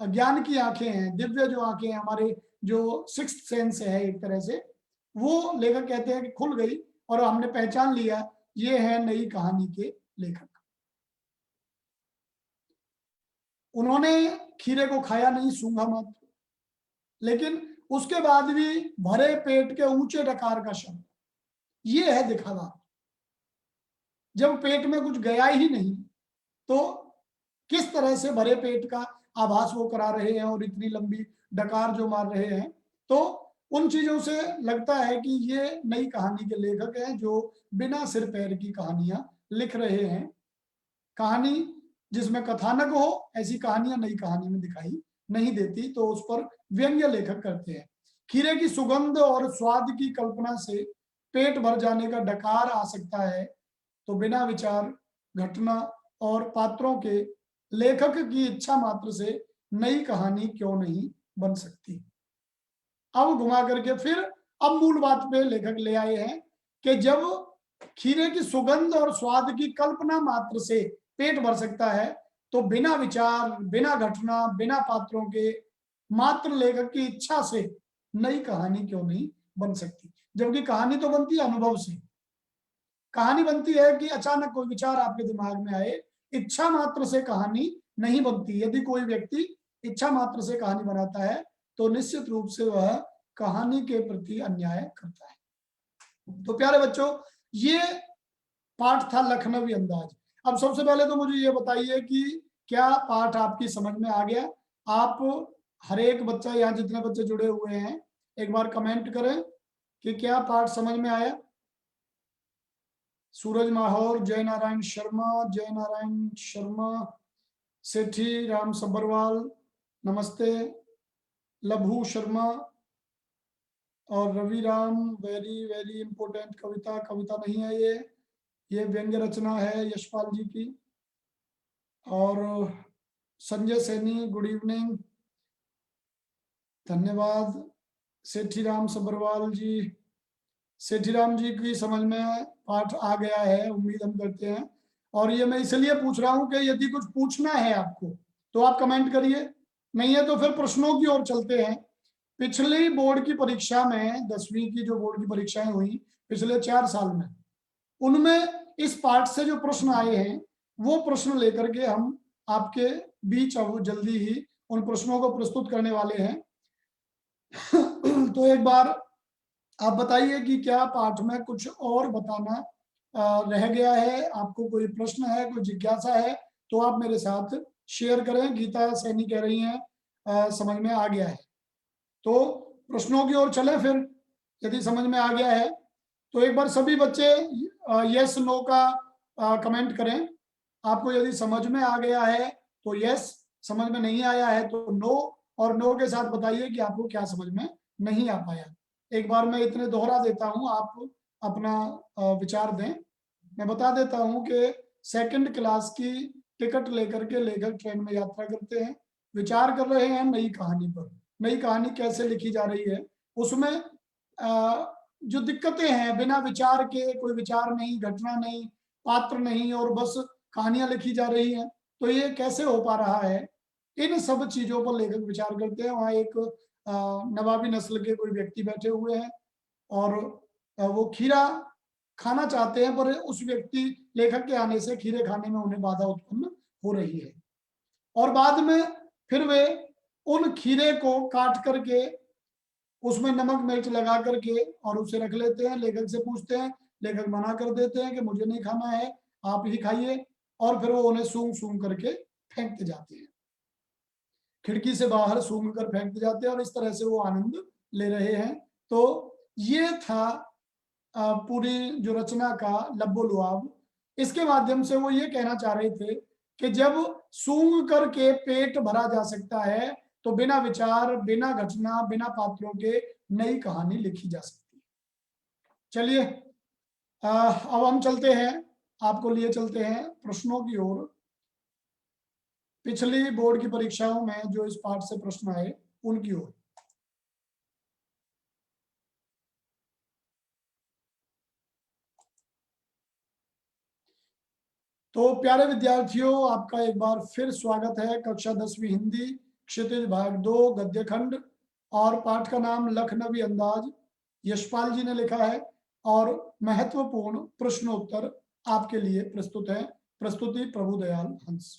ज्ञान की आंखें हैं, दिव्य जो आंखें हैं, हमारे जो सिक्स्थ सेंस है एक तरह से, वो लेखक कहते हैं कि खुल गई और हमने पहचान लिया ये है नई कहानी के लेखक। उन्होंने खीरे को खाया नहीं, सूंघा मात्र, लेकिन उसके बाद भी भरे पेट के ऊंचे डकार का शब्द, ये है दिखावा। जब पेट में कुछ गया ही नहीं तो किस तरह से भरे पेट का आभास वो करा रहे हैं और इतनी लंबी डकार जो मार रहे हैं। तो उन चीजों से लगता है कि ये नई कहानी के लेखक हैं जो बिना सिर पैर की कहानियां लिख रहे हैं। कहानी जिसमें कथानक हो ऐसी कहानियां नई कहानी में दिखाई नहीं देती, तो उस पर व्यंग्य लेखक करते हैं। खीरे की सुगंध और स्वाद की कल्पना से पेट भर जाने का डकार आ सकता है, तो बिना विचार, घटना और पात्रों के लेखक की इच्छा मात्र से नई कहानी क्यों नहीं बन सकती। अब घुमा करके फिर अब मूल बात पे लेखक ले आए हैं कि जब खीरे की सुगंध और स्वाद की कल्पना मात्र से पेट भर सकता है, तो बिना विचार, बिना घटना, बिना पात्रों के मात्र लेखक की इच्छा से नई कहानी क्यों नहीं बन सकती। जबकि कहानी तो बनती है अनुभव से। कहानी बनती है कि अचानक कोई विचार आपके दिमाग में आए, इच्छा मात्र से कहानी नहीं बनती। यदि कोई व्यक्ति इच्छा मात्र से कहानी बनाता है तो निश्चित रूप से वह कहानी के प्रति अन्याय करता है। तो प्यारे बच्चों, ये पाठ था लखनवी अंदाज। अब सबसे पहले तो मुझे ये बताइए कि क्या पाठ आपकी समझ में आ गया। आप हर एक बच्चा, यहाँ जितने बच्चे जुड़े हुए हैं, एक बार कमेंट करें कि क्या पाठ समझ में आया। सूरज माहौर, जय नारायण शर्मा, जय नारायण शर्मा, सेठी राम सब्बरवाल, नमस्ते, लभू शर्मा और Ravi Ram, very very important कविता। कविता नहीं है ये व्यंग्य रचना है यशपाल जी की। और संजय सैनी, गुड इवनिंग, धन्यवाद। सेठी राम सब्बरवाल जी, सेठी राम जी की समझ में पाठ आ गया है, उम्मीद हम करते हैं। और ये मैं इसलिए पूछ रहा हूं कि यदि कुछ पूछना है आपको तो आप कमेंट करिए, नहीं है तो फिर प्रश्नों की ओर चलते हैं। पिछली बोर्ड की परीक्षा में, 10वीं की जो बोर्ड की परीक्षाएं हुई पिछले 4 साल में, उनमें इस पाठ से जो प्रश्न आए हैं वो प्रश्न लेकर के हम आपके बीच अब जल्दी ही उन प्रश्नों को प्रस्तुत करने वाले हैं। तो एक बार आप बताइए कि क्या पाठ में कुछ और बताना रह गया है, आपको कोई प्रश्न है, कोई जिज्ञासा है तो आप मेरे साथ शेयर करें। गीता सैनी कह रही हैं समझ में आ गया है। तो प्रश्नों की ओर चलें फिर। यदि समझ में आ गया है तो एक बार सभी बच्चे यस नो का कमेंट करें। आपको यदि समझ में आ गया है तो यस, समझ में नहीं आया है तो नो, और नो के साथ बताइए कि आपको क्या समझ में नहीं आ पाया। एक बार मैं इतने दोहरा देता हूं, आप अपना विचार दें। मैं बता देता हूं कि 2nd क्लास की टिकट लेकर के लेखक ट्रेन में यात्रा करते हैं, विचार कर रहे हैं नई कहानी पर। नई कहानी कैसे लिखी जा रही है, उसमें जो दिक्कतें हैं, बिना विचार के, कोई विचार नहीं, घटना नहीं, पात्र नहीं, और बस कहानियां लिखी जा रही हैं, तो ये कैसे हो पा रहा है? इन सब चीजों पर लेखक विचार करते हैं। वहाँ एक नवाबी नस्ल के कोई व्यक्ति बैठे हुए हैं और वो खीरा खाना चाहते हैं, पर उस व्यक्ति लेखक के आने से खीरे खाने में उन्हें बाधा उत्पन्न हो रही है। और बाद में फिर वे उन खीरे को काट करके उसमें नमक मिर्च लगा करके और उसे रख लेते हैं। लेखक से पूछते हैं, लेखक मना कर देते हैं कि मुझे नहीं खाना है, आप ही खाइए, और फिर वो उन्हें सूंघ सूंघ करके फेंकते जाते हैं, खिड़की से बाहर सूंघ कर फेंकते जाते हैं, और इस तरह से वो आनंद ले रहे हैं। तो ये था पूरी जो रचना का लब्बो लुआब। इसके माध्यम से वो ये कहना चाह रहे थे कि जब सूंघ करके पेट भरा जा सकता है, तो बिना विचार, बिना घटना, बिना पात्रों के नई कहानी लिखी जा सकती है। चलिए अब हम चलते हैं, आपको लिए चलते हैं प्रश्नों की ओर। पिछली बोर्ड की परीक्षाओं में जो इस पाठ से प्रश्न आए उनकी ओर। तो प्यारे विद्यार्थियों, आपका एक बार फिर स्वागत है कक्षा 10वीं हिंदी क्षितिज भाग 2 गद्य खंड, और पाठ का नाम लखनवी अंदाज, यशपाल जी ने लिखा है, और महत्वपूर्ण प्रश्नोत्तर आपके लिए प्रस्तुत है। प्रस्तुति प्रभुदयाल हंस।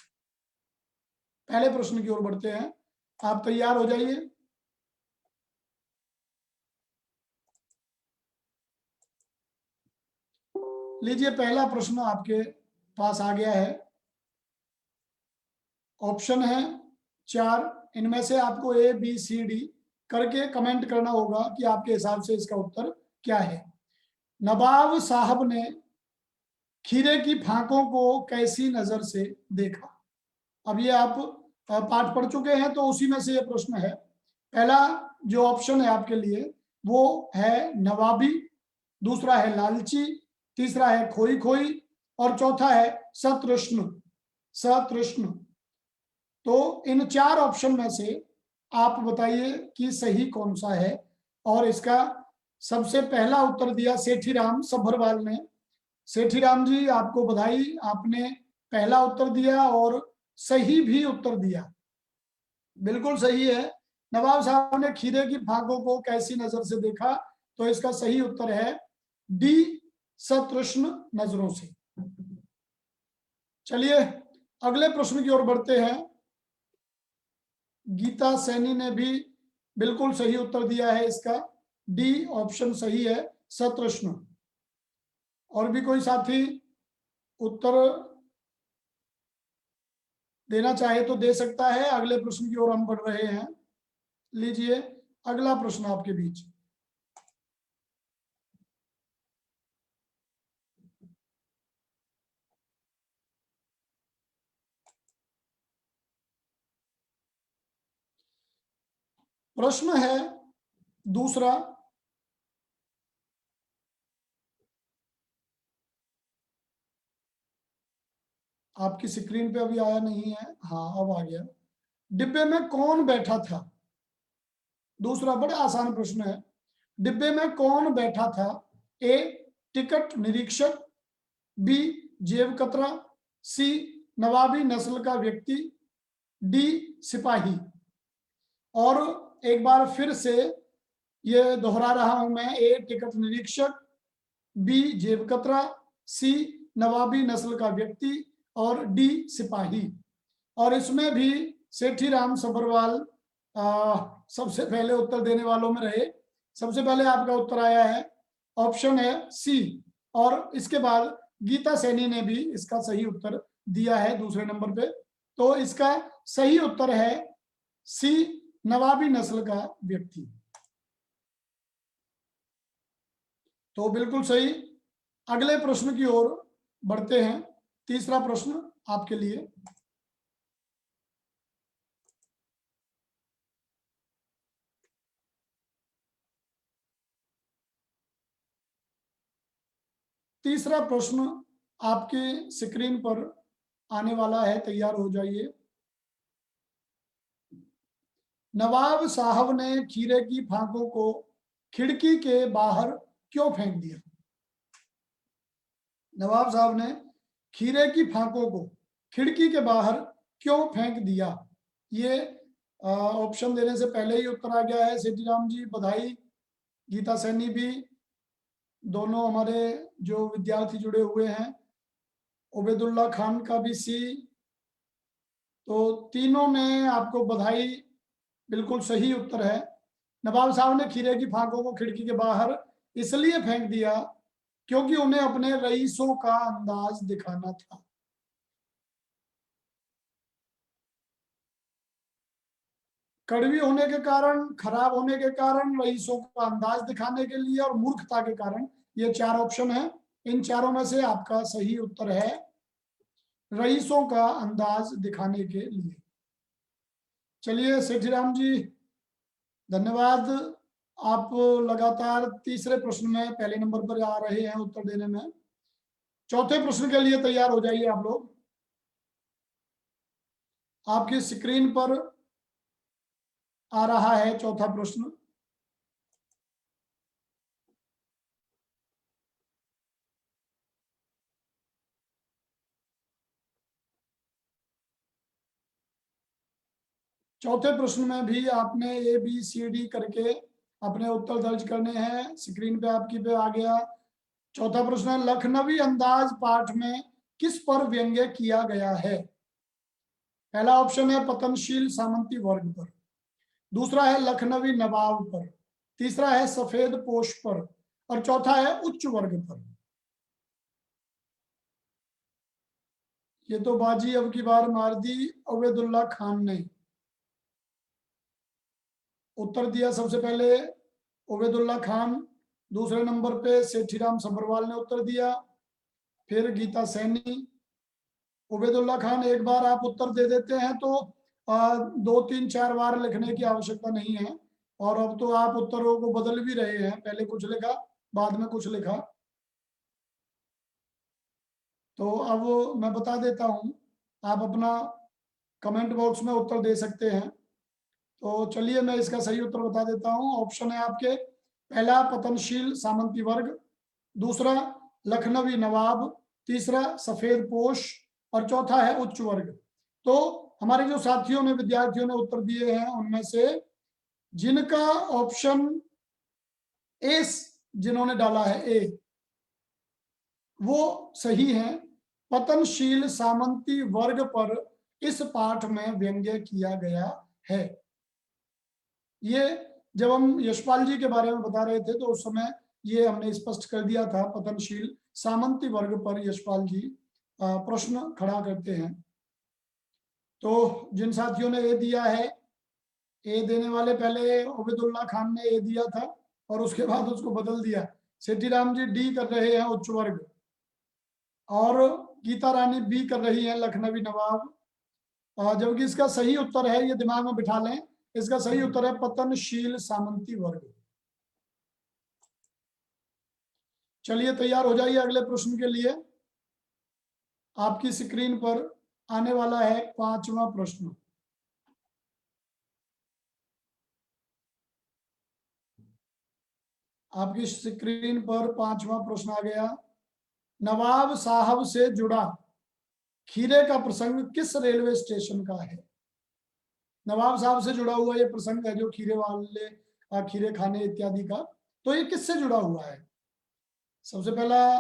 पहले प्रश्न की ओर बढ़ते हैं, आप तैयार हो जाइए। लीजिए, पहला प्रश्न आपके पास आ गया है। ऑप्शन है 4, इनमें से आपको ए बी सी डी करके कमेंट करना होगा कि आपके हिसाब से इसका उत्तर क्या है। नवाब साहब ने खीरे की फांकों को कैसी नजर से देखा? अब ये आप पाठ पढ़ चुके हैं, तो उसी में से ये प्रश्न है। पहला जो ऑप्शन है आपके लिए वो है नवाबी, दूसरा है लालची, तीसरा है खोई खोई, और चौथा है सतृष्ण। सतृष्ण। तो इन 4 ऑप्शन में से आप बताइए कि सही कौन सा है। और इसका सबसे पहला उत्तर दिया सेठीराम सभरवाल ने। सेठीराम जी, आपको बधाई, आपने पहला उत्तर दिया और सही भी उत्तर दिया, बिल्कुल सही है। नवाब साहब ने खीरे की फांकों को कैसी नजर से देखा? तो इसका सही उत्तर है डी, सतृष्ण नजरों से। चलिए अगले प्रश्न की ओर बढ़ते हैं। गीता सैनी ने भी बिल्कुल सही उत्तर दिया है, इसका डी ऑप्शन सही है, सतृष्ण। और भी कोई साथी उत्तर देना चाहे तो दे सकता है। अगले प्रश्न की ओर हम बढ़ रहे हैं। लीजिए अगला प्रश्न आपके बीच। प्रश्न है दूसरा, आपकी स्क्रीन पे अभी आया नहीं है, हाँ अब आ गया। डिब्बे में कौन बैठा था? दूसरा बड़ा आसान प्रश्न है। डिब्बे में कौन बैठा था? ए टिकट निरीक्षक, बी जेब कतरा, सी नवाबी नस्ल का व्यक्ति, डी सिपाही। और एक बार फिर से ये दोहरा रहा हूं मैं, ए टिकट निरीक्षक, बी जेब कतरा, सी नवाबी नस्ल का व्यक्ति, और डी सिपाही। और इसमें भी सेठीराम सभरवाल सबसे पहले उत्तर देने वालों में रहे। सबसे पहले आपका उत्तर आया है, ऑप्शन है सी, और इसके बाद गीता सैनी ने भी इसका सही उत्तर दिया है दूसरे नंबर पे। तो इसका सही उत्तर है सी, नवाबी नस्ल का व्यक्ति। तो बिल्कुल सही। अगले प्रश्न की ओर बढ़ते हैं। तीसरा प्रश्न आपके लिए। तीसरा प्रश्न आपके स्क्रीन पर आने वाला है, तैयार हो जाइए। नवाब साहब ने खीरे की फांकों को खिड़की के बाहर क्यों फेंक दिया? नवाब साहब ने खीरे की फांकों को खिड़की के बाहर क्यों फेंक दिया? ये ऑप्शन देने से पहले ही उत्तर आ गया है। सेठी राम जी बधाई। गीता सैनी भी, दोनों हमारे जो विद्यार्थी जुड़े हुए हैं। उबैदुल्ला खान का भी सी। तो तीनों ने आपको बधाई, बिल्कुल सही उत्तर है। नवाब साहब ने खीरे की फांकों को खिड़की के बाहर इसलिए फेंक दिया क्योंकि उन्हें अपने रईसों का अंदाज दिखाना था। कड़वी होने के कारण, खराब होने के कारण, रईसों का अंदाज दिखाने के लिए और मूर्खता के कारण, ये चार ऑप्शन है। इन चारों में से आपका सही उत्तर है रईसों का अंदाज दिखाने के लिए। चलिए सेठी राम जी, धन्यवाद। आप लगातार तीसरे प्रश्न में पहले नंबर पर आ रहे हैं उत्तर देने में। चौथे प्रश्न के लिए तैयार हो जाइए आप लोग। आपकी स्क्रीन पर आ रहा है चौथा प्रश्न। चौथे प्रश्न में भी आपने ए बी सी डी करके अपने उत्तर दर्ज करने हैं। स्क्रीन पे आपकी पे आ गया। चौथा प्रश्न है, लखनवी अंदाज पाठ में किस पर व्यंग्य किया गया है? पहला ऑप्शन है पतनशील सामंती वर्ग पर, दूसरा है लखनवी नवाब पर, तीसरा है सफेद पोश पर, और चौथा है उच्च वर्ग पर। ये तो बाजी अब की बार मार दी उबैदुल्ला खान ने। उत्तर दिया सबसे पहले उबैदुल्ला खान, दूसरे नंबर पे सेठीराम सब्बरवाल ने उत्तर दिया, फिर गीता सैनी। उबैदुल्ला खान, एक बार आप उत्तर दे देते हैं तो 2 3 4 बार लिखने की आवश्यकता नहीं है। और अब तो आप उत्तरों को बदल भी रहे हैं, पहले कुछ लिखा बाद में कुछ लिखा। तो अब मैं बता देता हूं, आप अपना कमेंट बॉक्स में उत्तर दे सकते हैं। तो चलिए मैं इसका सही उत्तर बता देता हूं। ऑप्शन है आपके, पहला पतनशील सामंती वर्ग, दूसरा लखनवी नवाब, तीसरा सफेद पोश, और चौथा है उच्च वर्ग। तो हमारे जो साथियों ने, विद्यार्थियों ने उत्तर दिए हैं, उनमें से जिनका ऑप्शन ए, जिन्होंने डाला है ए, वो सही है। पतनशील सामंती वर्ग पर इस पाठ में व्यंग्य किया गया है। ये जब हम यशपाल जी के बारे में बता रहे थे तो उस समय ये हमने स्पष्ट कर दिया था, पतनशील सामंती वर्ग पर यशपाल जी प्रश्न खड़ा करते हैं। तो जिन साथियों ने ए दिया है, ए देने वाले पहले उबैदुल्ला खान ने ए दिया था और उसके बाद उसको बदल दिया। सेठीराम जी डी कर रहे हैं उच्च वर्ग, और गीता रानी बी कर रही है लखनवी नवाब। जबकि इसका सही उत्तर है, ये दिमाग में बिठा लें, इसका सही उत्तर है पतनशील सामंती वर्ग। चलिए तैयार हो जाइए अगले प्रश्न के लिए। आपकी स्क्रीन पर आने वाला है पांचवा प्रश्न। आपकी स्क्रीन पर पांचवा प्रश्न आ गया। नवाब साहब से जुड़ा खीरे का प्रसंग किस रेलवे स्टेशन का है? नवाब साहब से जुड़ा हुआ ये प्रसंग है, जो खीरे वाले, खीरे खाने इत्यादि का। तो ये किससे जुड़ा हुआ है? सबसे पहला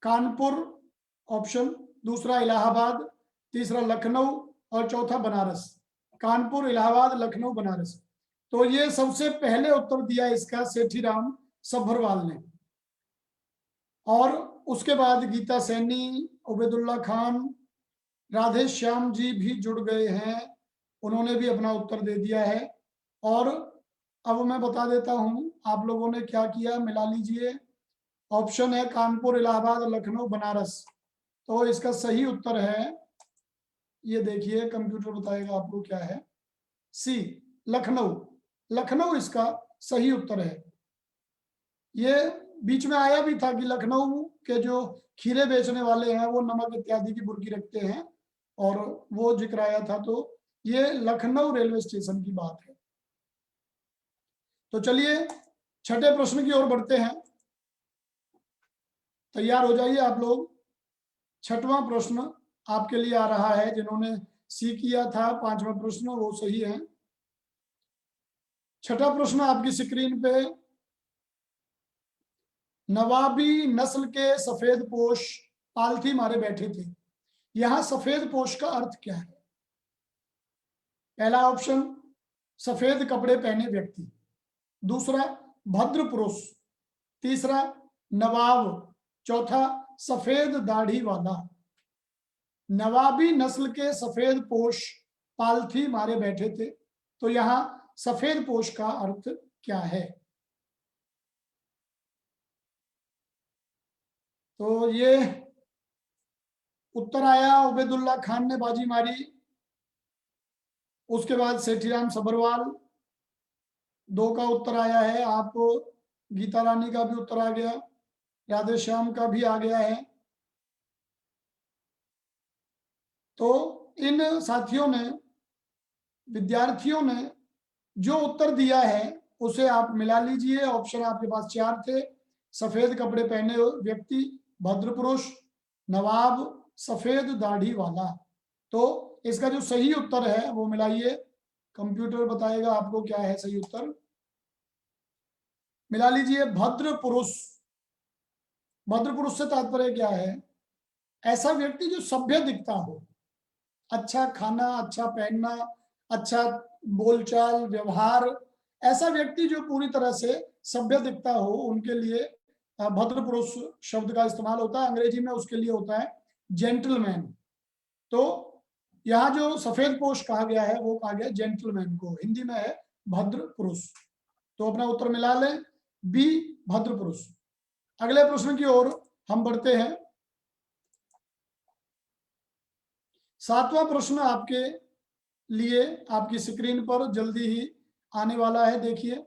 कानपुर ऑप्शन, दूसरा इलाहाबाद, तीसरा लखनऊ, और चौथा बनारस। कानपुर, इलाहाबाद, लखनऊ, बनारस। तो ये सबसे पहले उत्तर दिया इसका सेठीराम सब्बरवाल ने, और उसके बाद गीता सैनी, उबैदुल्ला खान, राधे श्याम जी भी जुड़ गए हैं, उन्होंने भी अपना उत्तर दे दिया है। और अब मैं बता देता हूं आप लोगों ने क्या किया, मिला लीजिए। ऑप्शन है कानपुर, इलाहाबाद, लखनऊ, बनारस। तो इसका सही उत्तर है, ये देखिए कंप्यूटर बताएगा आपको क्या है, सी, लखनऊ। लखनऊ इसका सही उत्तर है। ये बीच में आया भी था कि लखनऊ के जो खीरे बेचने वाले हैं वो नमक इत्यादि की बुर्की रखते हैं, और वो जिक्र आया था। तो ये लखनऊ रेलवे स्टेशन की बात है। तो चलिए छठे प्रश्न की ओर बढ़ते हैं। तैयार हो जाइए आप लोग। छठवां प्रश्न आपके लिए आ रहा है। जिन्होंने सी किया था, पांचवा प्रश्न वो सही है। छठा प्रश्न आपकी स्क्रीन पे, नवाबी नस्ल के सफेद पोश पालथी मारे बैठे थे। यहां सफेद पोश का अर्थ क्या है? पहला ऑप्शन, सफेद कपड़े पहने व्यक्ति। दूसरा, भद्र पुरुष। तीसरा, नवाब। चौथा, सफेद दाढ़ी वाला। नवाबी नस्ल के सफेद पोश पालथी मारे बैठे थे, तो यहां सफेद पोश का अर्थ क्या है? तो ये उत्तर आया, उबैदुल्ला खान ने बाजी मारी। उसके बाद सेठीराम सभरवाल, 2 का उत्तर आया है। आप गीता रानी का भी उत्तर आ गया, राधे श्याम का भी आ गया है। तो इन साथियों ने, विद्यार्थियों ने जो उत्तर दिया है उसे आप मिला लीजिए। ऑप्शन आपके पास 4 थे, सफेद कपड़े पहने व्यक्ति, भद्र पुरुष, नवाब, सफेद दाढ़ी वाला। तो इसका जो सही उत्तर है वो मिलाइए। कंप्यूटर बताएगा आपको क्या है सही उत्तर। मिला लीजिए, भद्र पुरुष। भद्र पुरुष से तात्पर्य क्या है? ऐसा व्यक्ति जो सभ्य दिखता हो, अच्छा खाना, अच्छा पहनना, अच्छा बोलचाल व्यवहार, ऐसा व्यक्ति जो पूरी तरह से सभ्य दिखता हो, उनके लिए भद्र पुरुष शब्द का इस्तेमाल होता है। अंग्रेजी में उसके लिए होता है जेंटलमैन। तो यहाँ जो सफेद पोश कहा गया है वो कहा गया जेंटलमैन को, हिंदी में है भद्र पुरुष। तो अपना उत्तर मिला लें, बी भद्र पुरुष। अगले प्रश्न की ओर हम बढ़ते हैं। 7वां प्रश्न आपके लिए आपकी स्क्रीन पर जल्दी ही आने वाला है। देखिए,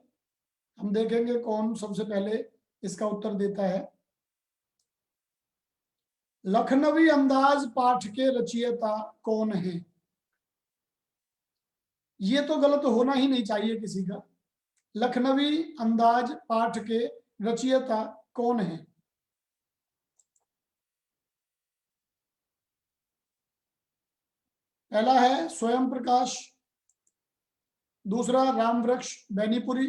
हम देखेंगे कौन सबसे पहले इसका उत्तर देता है। लखनवी अंदाज पाठ के रचयिता कौन है? ये तो गलत होना ही नहीं चाहिए किसी का। लखनवी अंदाज पाठ के रचयिता कौन है? पहला है स्वयं प्रकाश। दूसरा, रामवृक्ष बैनीपुरी।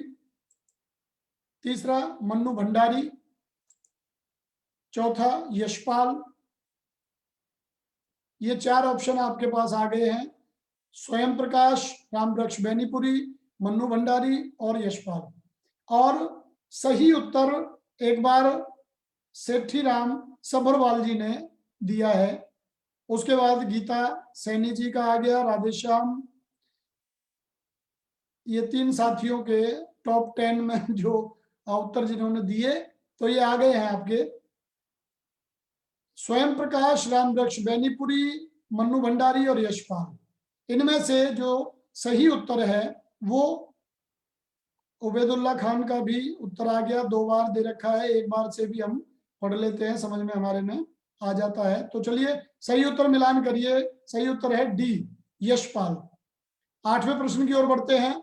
तीसरा, मन्नू भंडारी। चौथा, यशपाल। ये 4 ऑप्शन आपके पास आ गए हैं, स्वयं प्रकाश, रामवृक्ष बैनीपुरी, मन्नू भंडारी और यशपाल। और सही उत्तर एक बार सेठीराम सभरवाल जी ने दिया है। उसके बाद गीता सैनी जी का आ गया, राधेश्याम। ये 3 साथियों के टॉप 10 में जो उत्तर जिन्होंने दिए, तो ये आ गए हैं आपके स्वयं प्रकाश, रामवृक्ष बैनीपुरी, मन्नू भंडारी और यशपाल। इनमें से जो सही उत्तर है वो उबैदुल्ला खान का भी उत्तर आ गया। 2 बार दे रखा है, एक बार से भी हम पढ़ लेते हैं, समझ में हमारे में आ जाता है। तो चलिए सही उत्तर मिलान करिए। सही उत्तर है डी, यशपाल। 8वें प्रश्न की ओर बढ़ते हैं।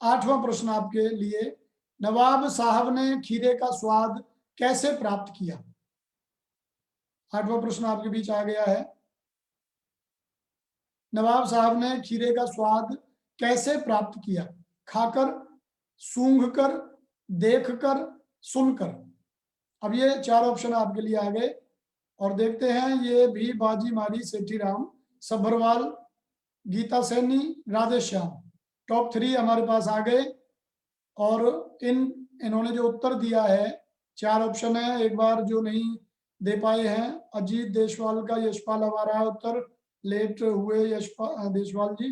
8वां प्रश्न आपके लिए, नवाब साहब ने खीरे का स्वाद कैसे प्राप्त किया? 8वां प्रश्न आपके बीच आ गया है। नवाब साहब ने खीरे का स्वाद कैसे प्राप्त किया? खाकर, सूंघकर, देखकर, सुनकर। अब ये 4 ऑप्शन आपके लिए आ गए और देखते हैं। ये भी बाजी मारी सेठीराम सभरवाल, गीता सैनी, राधे श्याम। टॉप 3 हमारे पास आ गए। और इन्होंने जो उत्तर दिया है, 4 ऑप्शन है। एक बार जो नहीं दे पाए हैं, अजीत देशवाल का यशपाल हमारा उत्तर, लेट हुए यशपाल देशवाल जी,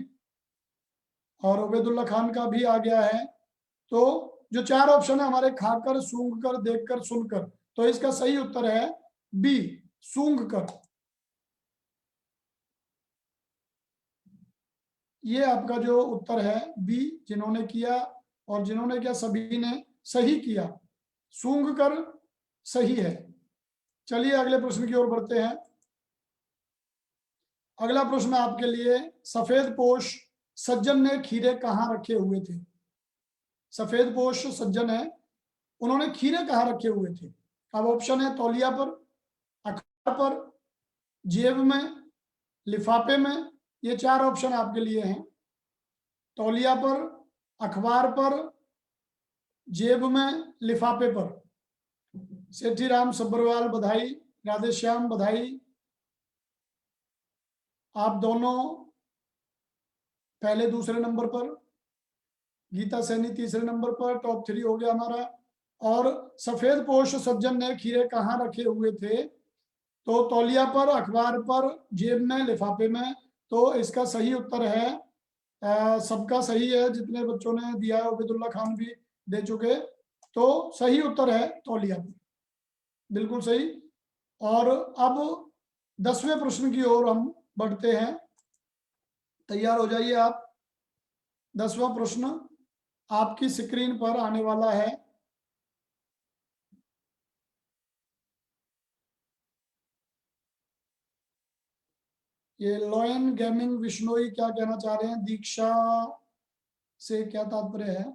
और उबैदुल्ला खान का भी आ गया है। तो जो 4 ऑप्शन है हमारे, खाकर, सूंघकर, देखकर, सुनकर, तो इसका सही उत्तर है बी, सूंघकर। ये आपका जो उत्तर है बी, जिन्होंने किया और जिन्होंने किया सभी ने सही किया, सूंघकर सही है। चलिए अगले प्रश्न की ओर बढ़ते हैं। अगला प्रश्न आपके लिए, सफेद पोश सज्जन ने खीरे कहाँ रखे हुए थे? सफेद पोश सज्जन है, उन्होंने खीरे कहाँ रखे हुए थे? अब ऑप्शन है तौलिया पर, अखबार पर, जेब में, लिफाफे में। ये 4 ऑप्शन आपके लिए हैं। तौलिया पर, अखबार पर, जेब में, लिफाफे पर। सेठी राम सब्बरवाल बधाई, राधेश्याम बधाई। आप दोनों पहले दूसरे नंबर पर, गीता सैनी तीसरे नंबर पर। टॉप 3 हो गया हमारा। और सफेद पोश सज्जन ने खीरे कहाँ रखे हुए थे? तो तौलिया पर, अखबार पर, जेब में, लिफाफे में। तो इसका सही उत्तर है, सबका सही है, जितने बच्चों ने दिया है, उबैदुल्ला खान भी दे चुके। तो सही उत्तर है तौलिया पर, बिल्कुल सही। और अब 10वें प्रश्न की ओर हम बढ़ते हैं। तैयार हो जाइए आप। 10वां प्रश्न आपकी स्क्रीन पर आने वाला है। ये लॉयन गेमिंग विश्नोई क्या कहना चाह रहे हैं? दीक्षा से क्या तात्पर्य है?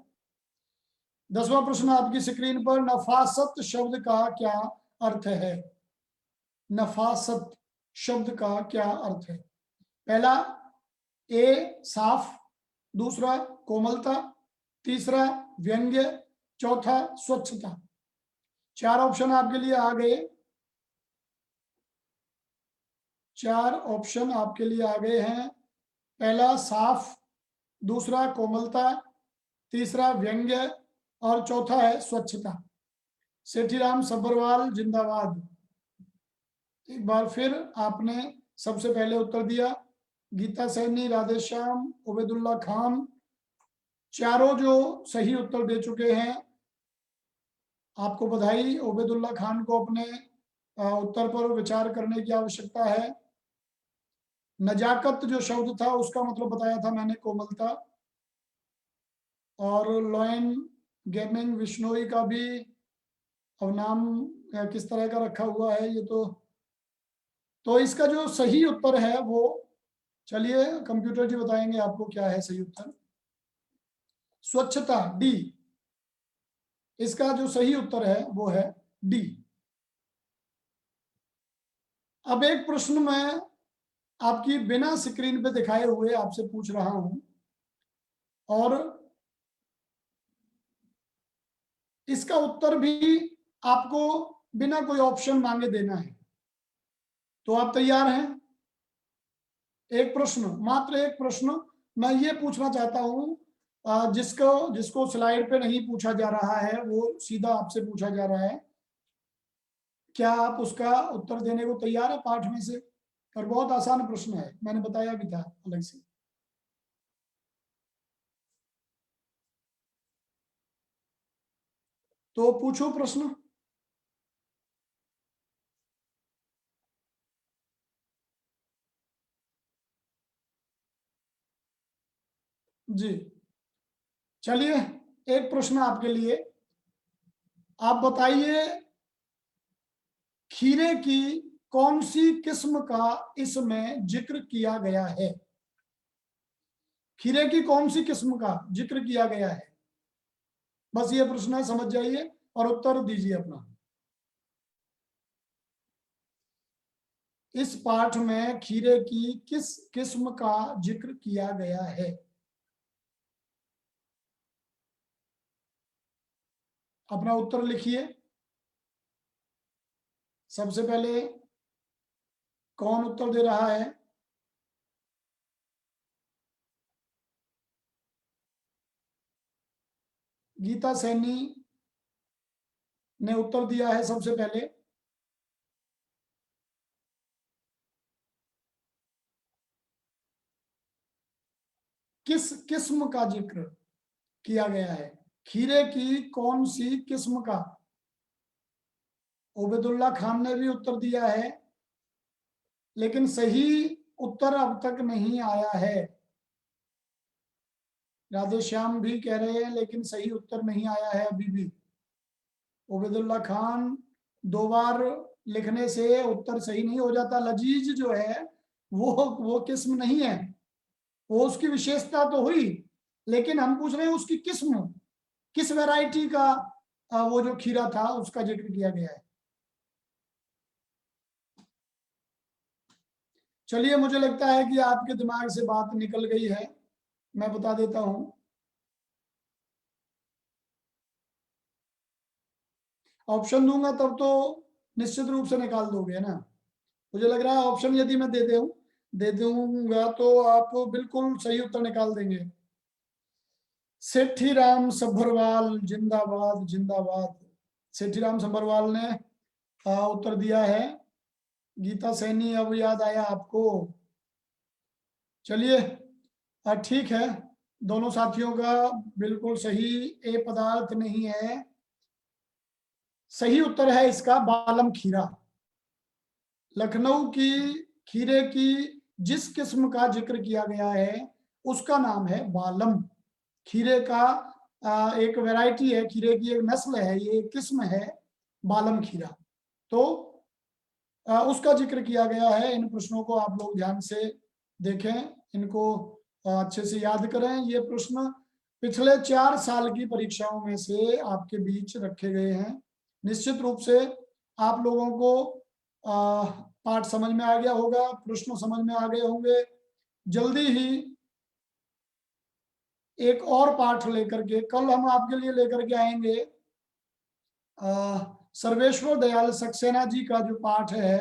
10वां प्रश्न आपकी स्क्रीन पर, नफासत शब्द का क्या अर्थ है? नफासत शब्द का क्या अर्थ है? पहला, ए साफ, दूसरा कोमलता, तीसरा व्यंग्य, चौथा स्वच्छता। 4 ऑप्शन आपके लिए आ गए। 4 ऑप्शन आपके लिए आ गए हैं। पहला साफ, दूसरा कोमलता, तीसरा व्यंग्य और चौथा है स्वच्छता। सेठीराम सब्बरवाल जिंदाबाद। एक बार फिर आपने सबसे पहले उत्तर दिया। गीता सैनी, राधेश्याम, उबैदुल्ला खान, चारों जो सही उत्तर दे चुके हैं, आपको बधाई। उबैदुल्ला खान को अपने उत्तर पर विचार करने की आवश्यकता है। नजाकत जो शब्द था उसका मतलब बताया था मैंने, कोमलता। और लॉयन गेमिंग विश्नोई का भी अब नाम किस तरह का रखा हुआ है ये तो इसका जो सही उत्तर है वो, चलिए कंप्यूटर जी बताएंगे आपको क्या है सही उत्तर। स्वच्छता, डी। इसका जो सही उत्तर है वो है डी। अब एक प्रश्न मैं आपकी बिना स्क्रीन पे दिखाए हुए आपसे पूछ रहा हूं, और इसका उत्तर भी आपको बिना कोई ऑप्शन मांगे देना है। तो आप तैयार हैं? एक प्रश्न, मात्र एक प्रश्न मैं ये पूछना चाहता हूं, जिसको जिसको स्लाइड पे नहीं पूछा जा रहा है वो सीधा आपसे पूछा जा रहा है। क्या आप उसका उत्तर देने को तैयार है पाठ में से? और बहुत आसान प्रश्न है, मैंने बताया भी था अलग से। तो पूछो प्रश्न। जी, चलिए एक प्रश्न आपके लिए। आप बताइए, खीरे की कौन सी किस्म का इसमें जिक्र किया गया है? खीरे की कौन सी किस्म का जिक्र किया गया है? बस ये प्रश्न है, समझ जाइए और उत्तर दीजिए अपना। इस पाठ में खीरे की किस किस्म का जिक्र किया गया है? अपना उत्तर लिखिए। सबसे पहले कौन उत्तर दे रहा है? गीता सैनी ने उत्तर दिया है सबसे पहले। किस किस्म का जिक्र किया गया है? खीरे की कौन सी किस्म का? उबैदुल्ला खान ने भी उत्तर दिया है, लेकिन सही उत्तर अब तक नहीं आया है। राधेश्याम भी कह रहे हैं लेकिन सही उत्तर नहीं आया है अभी भी। उबैदुल्ला खान, 2 बार लिखने से उत्तर सही नहीं हो जाता। लजीज जो है वो किस्म नहीं है, वो उसकी विशेषता तो हुई, लेकिन हम पूछ रहे हैं उसकी किस्म, किस वैरायटी का वो जो खीरा था उसका जिक्र किया गया है। चलिए, मुझे लगता है कि आपके दिमाग से बात निकल गई है, मैं बता देता हूं। ऑप्शन दूंगा तब तो निश्चित रूप से निकाल दोगे ना। मुझे लग रहा है ऑप्शन यदि मैं दे दूंगा तो आप बिल्कुल सही उत्तर निकाल देंगे। सेठी राम सभरवाल जिंदाबाद जिंदाबाद। सेठी राम सभरवाल ने उत्तर दिया है। गीता सैनी, अब याद आया आपको। चलिए, ठीक है, दोनों साथियों का बिल्कुल सही। ए पदार्थ नहीं है, सही उत्तर है इसका बालम खीरा। लखनऊ की खीरे की जिस किस्म का जिक्र किया गया है उसका नाम है बालम। खीरे का एक वैरायटी है, खीरे की एक नस्ल है, ये एक किस्म है बालम खीरा। तो उसका जिक्र किया गया है। इन प्रश्नों को आप लोग ध्यान से देखें, इनको अच्छे से याद करें। ये प्रश्न पिछले 4 साल की परीक्षाओं में से आपके बीच रखे गए हैं। निश्चित रूप से आप लोगों को पाठ समझ में आ गया होगा, प्रश्न समझ में आ गए होंगे। जल्दी ही एक और पाठ लेकर के कल हम आपके लिए लेकर के आएंगे। सर्वेश्वर दयाल सक्सेना जी का जो पाठ है,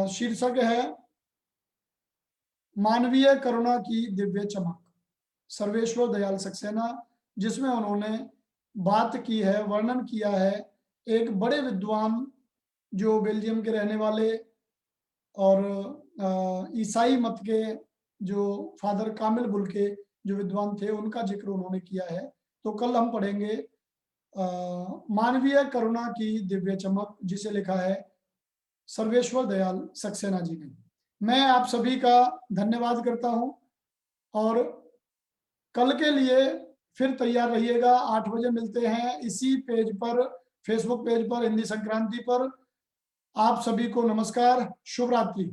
शीर्षक है मानवीय करुणा की दिव्य चमक। सर्वेश्वर दयाल सक्सेना, जिसमें उन्होंने बात की है, वर्णन किया है एक बड़े विद्वान जो बेल्जियम के रहने वाले और ईसाई मत के जो फादर कामिल बुल के जो विद्वान थे, उनका जिक्र उन्होंने किया है। तो कल हम पढ़ेंगे मानवीय करुणा की दिव्य चमक, जिसे लिखा है सर्वेश्वर दयाल सक्सेना जी ने। मैं आप सभी का धन्यवाद करता हूं और कल के लिए फिर तैयार रहिएगा। 8 बजे मिलते हैं इसी पेज पर, फेसबुक पेज पर, हिंदी संक्रांति पर। आप सभी को नमस्कार, शुभ रात्रि।